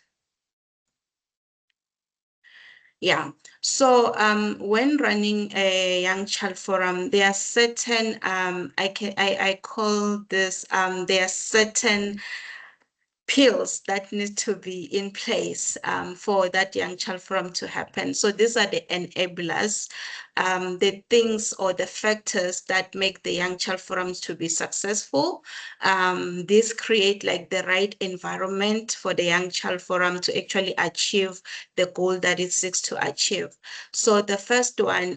Yeah. So when running a young child forum, there are certain I call this there are certain pills that need to be in place for that young child forum to happen. So these are the enablers, the things or the factors that make the young child forums to be successful. These create like the right environment for the young child forum to actually achieve the goal that it seeks to achieve. So the first one,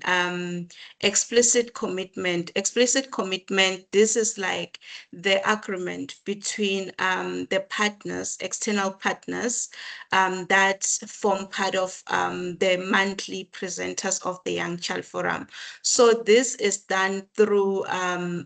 explicit commitment. Explicit commitment, this is like the agreement between the partners, external partners, that form part of the monthly presenters of the Young Child Forum. So this is done through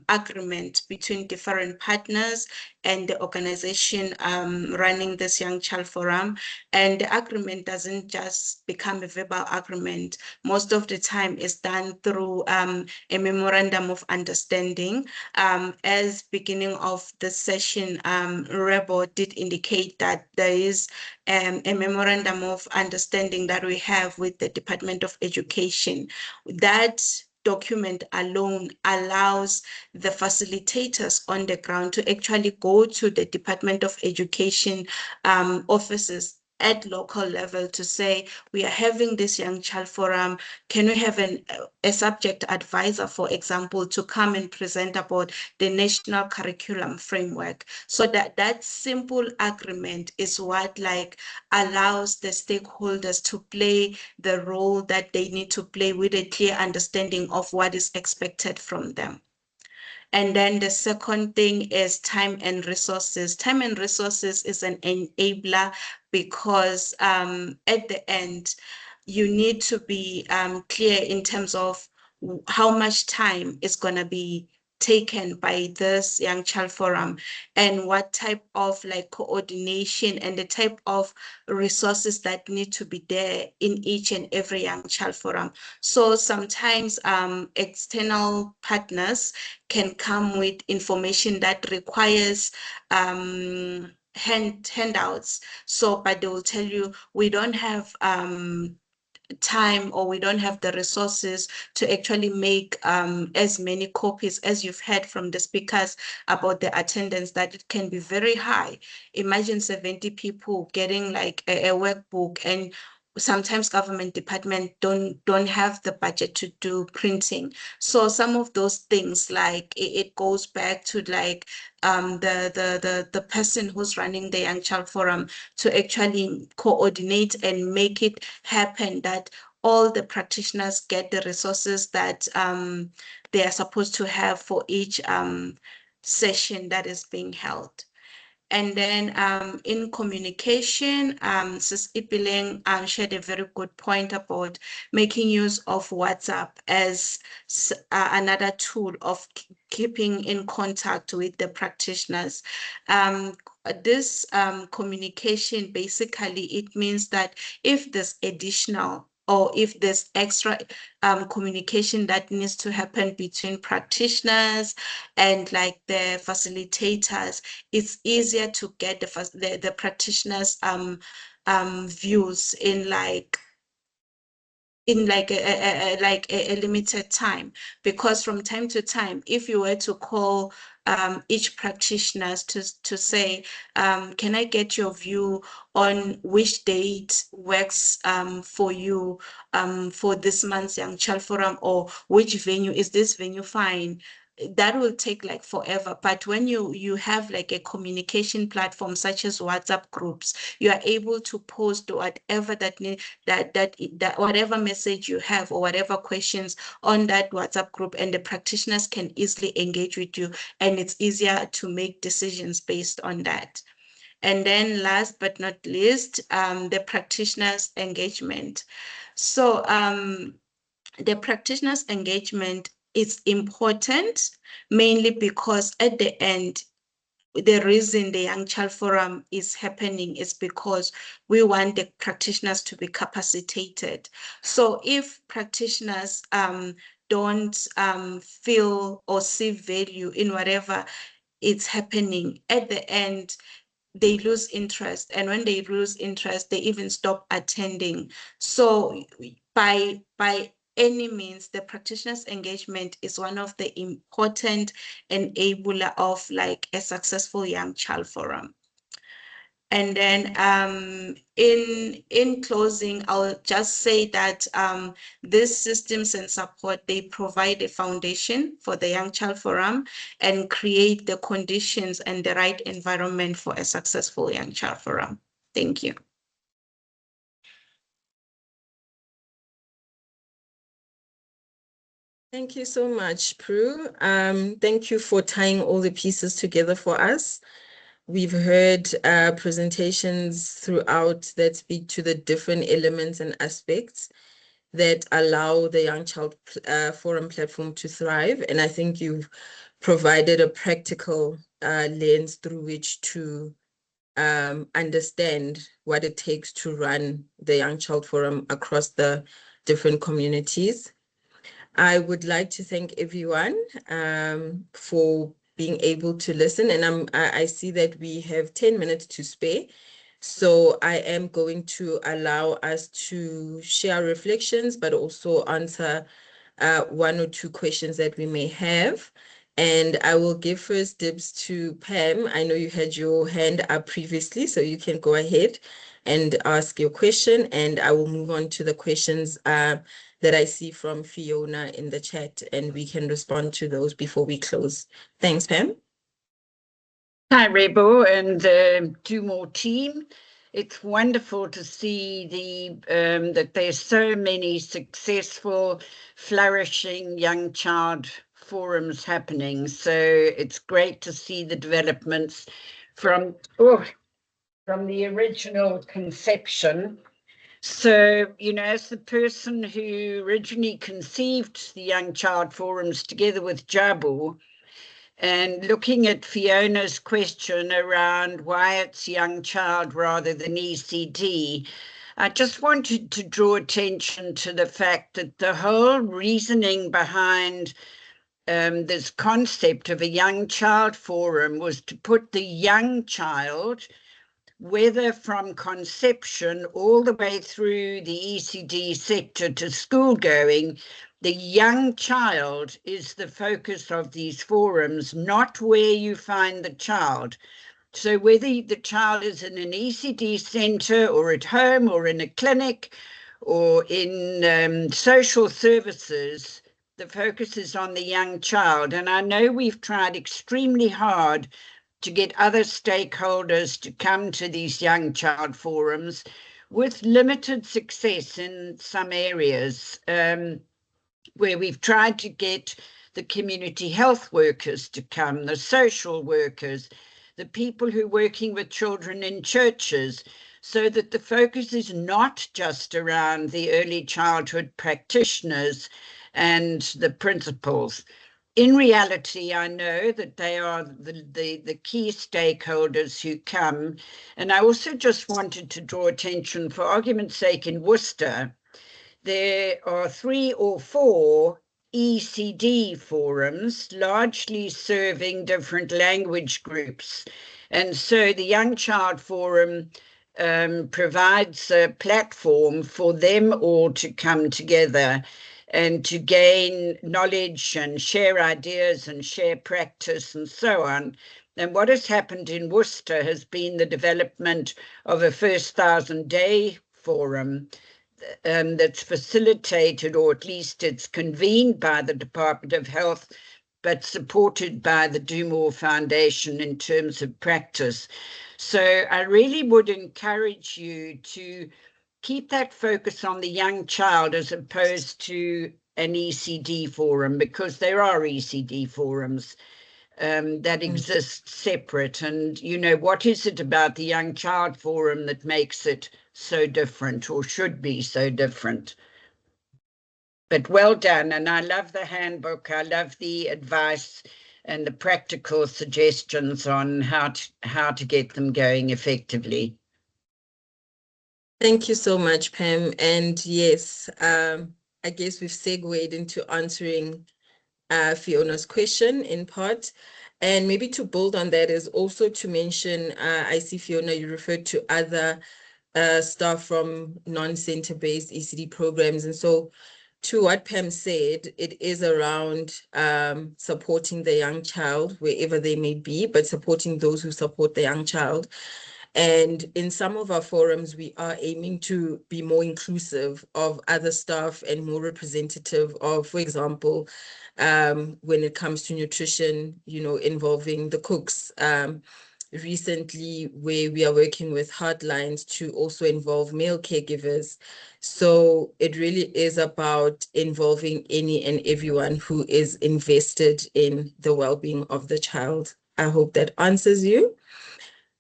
agreement between different partners and the organization running this Young Child Forum. And the agreement doesn't just become a verbal agreement. Most of the time it's done through a memorandum of understanding. As beginning of the session, Rebo did indicate that there is a memorandum of understanding that we have with the Department of Education. That document alone allows the facilitators on the ground to actually go to the Department of Education offices at local level to say, we are having this young child forum. Can we have a subject advisor, for example, to come and present about the national curriculum framework? So that simple agreement is what like allows the stakeholders to play the role that they need to play with a clear understanding of what is expected from them. And then the second thing is time and resources. Time and resources is an enabler because at the end, you need to be clear in terms of how much time is going to be taken by this young child forum and what type of like coordination and the type of resources that need to be there in each and every young child forum. So sometimes external partners can come with information that requires handouts. So, but they will tell you, we don't have time or we don't have the resources to actually make as many copies as you've heard from the speakers about the attendance, that it can be very high. Imagine 70 people getting like a workbook, and sometimes government department don't have the budget to do printing. So some of those things, like it goes back to like the person who's running the Young Child Forum to actually coordinate and make it happen that all the practitioners get the resources that they are supposed to have for each session that is being held. And then in communication, Sis Ipiling shared a very good point about making use of WhatsApp as another tool of keeping in contact with the practitioners. This communication, basically, it means that if there's additional or if there's extra communication that needs to happen between practitioners and like the facilitators, it's easier to get the practitioners views in like a limited time, because from time to time, if you were to call each practitioner to say, can I get your view on which date works for you for this month's Young Child Forum, or which venue, is this venue fine? That will take like forever. But when you have like a communication platform such as WhatsApp groups, you are able to post whatever that whatever message you have or whatever questions on that WhatsApp group, and the practitioners can easily engage with you, and it's easier to make decisions based on that. And then last but not least, the practitioners' engagement. So the practitioners' engagement is important, mainly because at the end, the reason the Young Child Forum is happening is because we want the practitioners to be capacitated. So if practitioners don't feel or see value in whatever is happening, at the end, they lose interest. And when they lose interest, they even stop attending. So by any means, the practitioners' engagement is one of the important enabler of like a successful Young Child Forum. And then in closing, I'll just say that these systems and support, they provide a foundation for the Young Child Forum and create the conditions and the right environment for a successful Young Child Forum. Thank you. Thank you so much, Prue. Thank you for tying all the pieces together for us. We've heard presentations throughout that speak to the different elements and aspects that allow the Young Child Forum platform to thrive. And I think you've provided a practical lens through which to understand what it takes to run the Young Child Forum across the different communities. I would like to thank everyone for being able to listen. And I see that we have 10 minutes to spare. So I am going to allow us to share reflections, but also answer one or two questions that we may have. And I will give first dibs to Pam. I know you had your hand up previously, so you can go ahead and ask your question. And I will move on to the questions that I see from Fiona in the chat, and we can respond to those before we close. Thanks, Pam. Hi, Rebo and Dumo team. It's wonderful to see that there's so many successful, flourishing young child forums happening. So it's great to see the developments from the original conception. So, as the person who originally conceived the Young Child Forums together with Jabu, and looking at Fiona's question around why it's young child rather than ECD, I just wanted to draw attention to the fact that the whole reasoning behind this concept of a young child forum was to put the young child, whether from conception all the way through the ECD sector to school going, the young child is the focus of these forums, not where you find the child. So whether the child is in an ECD center or at home or in a clinic or in social services, the focus is on the young child. And I know we've tried extremely hard to get other stakeholders to come to these young child forums with limited success in some areas, where we've tried to get the community health workers to come, the social workers, the people who are working with children in churches, so that the focus is not just around the early childhood practitioners and the principals. In reality, I know that they are the key stakeholders who come. And I also just wanted to draw attention, for argument's sake, in Worcester, there are 3 or 4 ECD forums, largely serving different language groups. And so the Young Child Forum provides a platform for them all to come together and to gain knowledge and share ideas and share practice and so on. And what has happened in Worcester has been the development of a first 1,000-day forum that's facilitated, or at least it's convened by the Department of Health, but supported by the Do More Foundation in terms of practice. So I really would encourage you to keep that focus on the young child as opposed to an ECD forum, because there are ECD forums. that exists separate. And, you know, what is it about the Young Child Forum that makes it so different, or should be so different? But well done. And I love the handbook. I love the advice and the practical suggestions on how to get them going effectively. Thank you so much, Pam. And yes, I guess we've segued into answering Fiona's question in part. And maybe to build on that is also to mention, I see, Fiona, you referred to other staff from non-center-based ECD programs. And so to what Pam said, it is around supporting the young child wherever they may be, but supporting those who support the young child. And in some of our forums, we are aiming to be more inclusive of other staff and more representative of, for example, when it comes to nutrition, you know, involving the cooks. Recently, where we are working with Heartlines to also involve male caregivers. So it really is about involving any and everyone who is invested in the well-being of the child. I hope that answers you.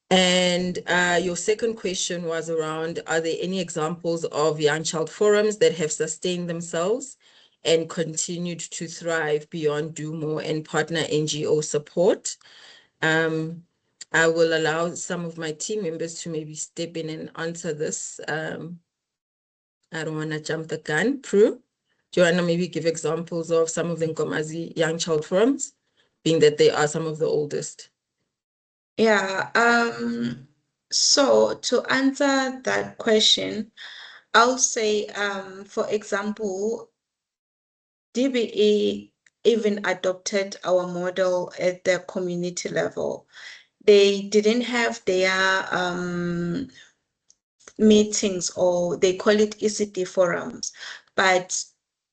And your second question was around, are there any examples of young child forums that have sustained themselves and continued to thrive beyond Do More and partner NGO support? I will allow some of my team members to maybe step in and answer this. I don't want to jump the gun. Prue, do you want to maybe give examples of some of the Nkomazi young child forums, being that they are some of the oldest? Yeah, so to answer that question, I'll say, for example, DBE even adopted our model at the community level. They didn't have their meetings, or they call it ECD forums, but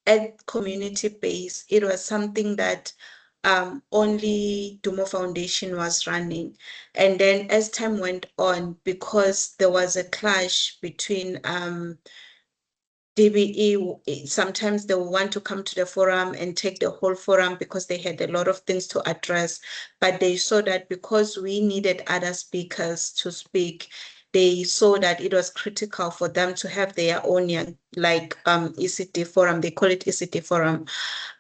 at community base, it was something that only Dumo Foundation was running. And then as time went on, because there was a clash between DBE, sometimes they want to come to the forum and take the whole forum because they had a lot of things to address. But they saw that because we needed other speakers to speak, they saw that it was critical for them to have their own ECD forum. They call it ECD forum.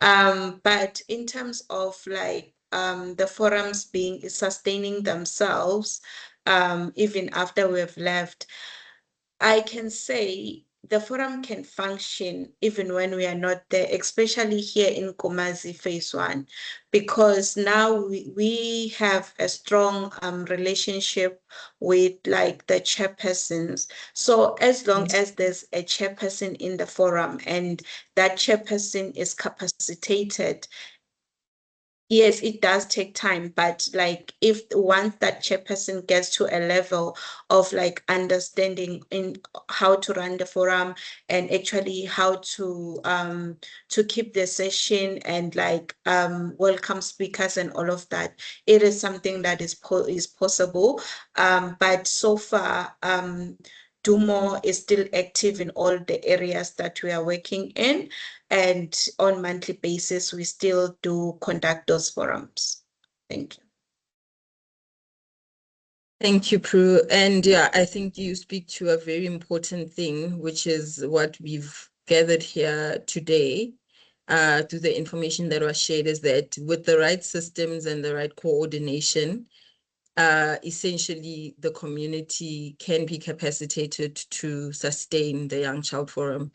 But in terms of the forums being sustaining themselves, even after we've left, I can say the forum can function even when we are not there, especially here in Nkomazi Phase 1, because now we have a strong relationship with like the chairpersons. So as long as there's a chairperson in the forum and that chairperson is capacitated, yes, it does take time, but like if once that chairperson gets to a level of like understanding in how to run the forum and actually how to keep the session and welcome speakers and all of that, it is something that is possible. But so far, Do More is still active in all the areas that we are working in. And on monthly basis, we still do conduct those forums. Thank you. Thank you, Prue. And yeah, I think you speak to a very important thing, which is what we've gathered here today through the information that was shared, is that with the right systems and the right coordination, essentially the community can be capacitated to sustain the Young Child Forum.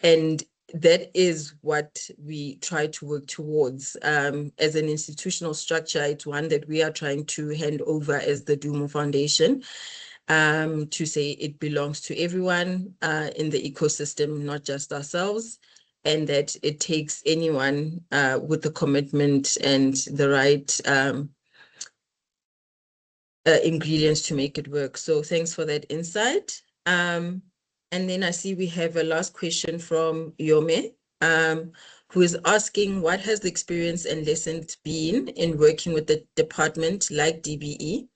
And that is what we try to work towards. As an institutional structure, it's one that we are trying to hand over as the Do More Foundation, to say it belongs to everyone in the ecosystem, not just ourselves, and that it takes anyone with the commitment and the right ingredients to make it work. So thanks for that insight. And then I see we have a last question from Yome, who is asking, what has the experience and lessons been in working with the department like DBE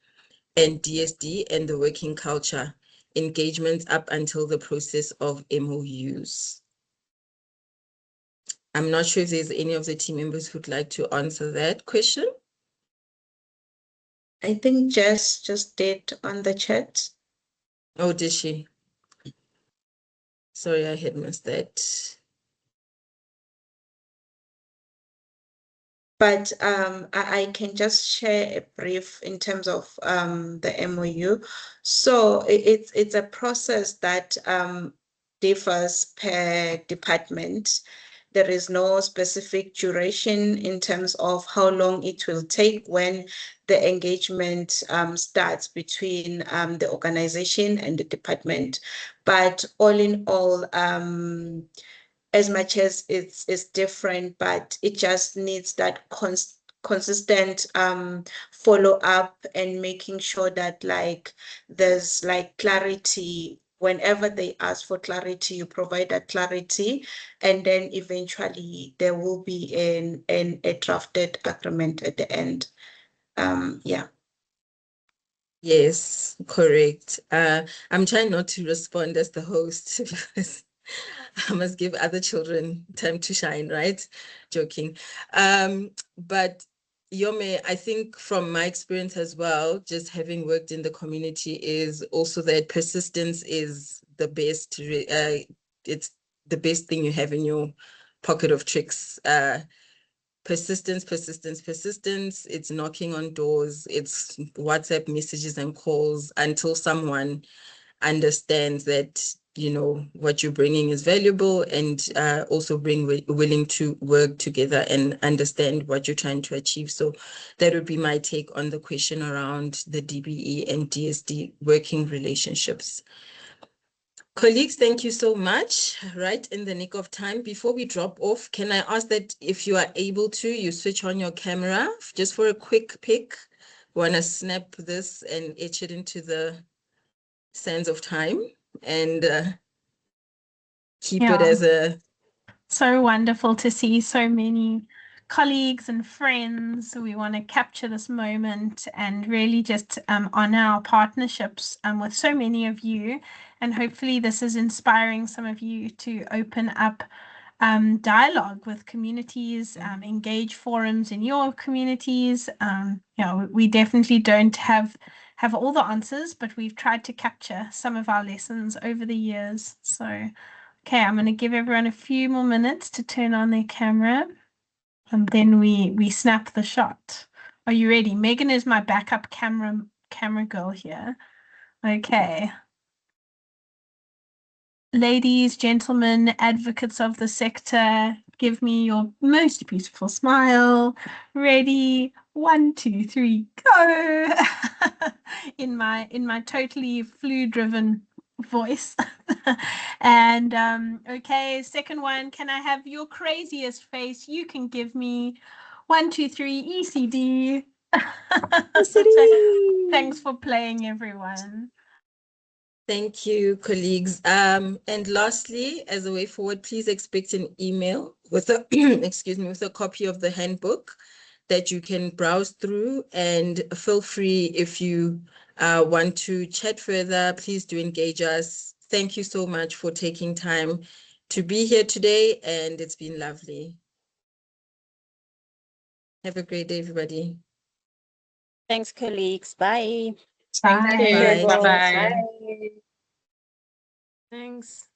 and DSD and the working culture engagements up until the process of MOUs? I'm not sure if there's any of the team members who'd like to answer that question. I think Jess just did on the chat. Oh, did she? Sorry, I had missed that. But I can just share a brief in terms of the MOU. So it's a process that differs per department. There is no specific duration in terms of how long it will take when the engagement starts between the organization and the department. But all in all, as much as it's different, but it just needs that consistent follow up and making sure that like there's like clarity. Whenever they ask for clarity, you provide that clarity, and then eventually there will be a drafted agreement at the end. Yeah. Yes, correct. I'm trying not to respond as the host because I must give other children time to shine, right? Joking. But Yome, I think from my experience as well, just having worked in the community, is also that persistence is the best. It's the best thing you have in your pocket of tricks. Persistence, persistence, persistence. It's knocking on doors. It's WhatsApp messages and calls until someone understands that what you're bringing is valuable, and also willing to work together and understand what you're trying to achieve. So that would be my take on the question around the DBE and DSD working relationships. Colleagues, thank you so much. Right in the nick of time. Before we drop off, can I ask that if you are able to, you switch on your camera just for a quick pic? Want to snap this and etch it into the sands of time and keep it as a... So wonderful to see so many colleagues and friends. We want to capture this moment and really just honor our partnerships with so many of you. And hopefully this is inspiring some of you to open up dialogue with communities, engage forums in your communities. We definitely don't have all the answers, but we've tried to capture some of our lessons over the years. So okay, I'm going to give everyone a few more minutes to turn on their camera, and then we snap the shot. Are you ready? Megan is my backup camera girl here. Okay. Ladies, gentlemen, advocates of the sector, give me your most beautiful smile. Ready? 1, 2, 3, go! in my totally flu-driven voice. And okay, second one, can I have your craziest face you can give me? 1, 2, 3, ECD. Thanks for playing, everyone. Thank you, colleagues. And lastly, as a way forward, please expect an email with a with a copy of the handbook that you can browse through, and feel free if you want to chat further, please do engage us. Thank you so much for taking time to be here today, and it's been lovely. Have a great day, everybody. Thanks, colleagues. Bye. Thank you. Bye. Bye. Thanks.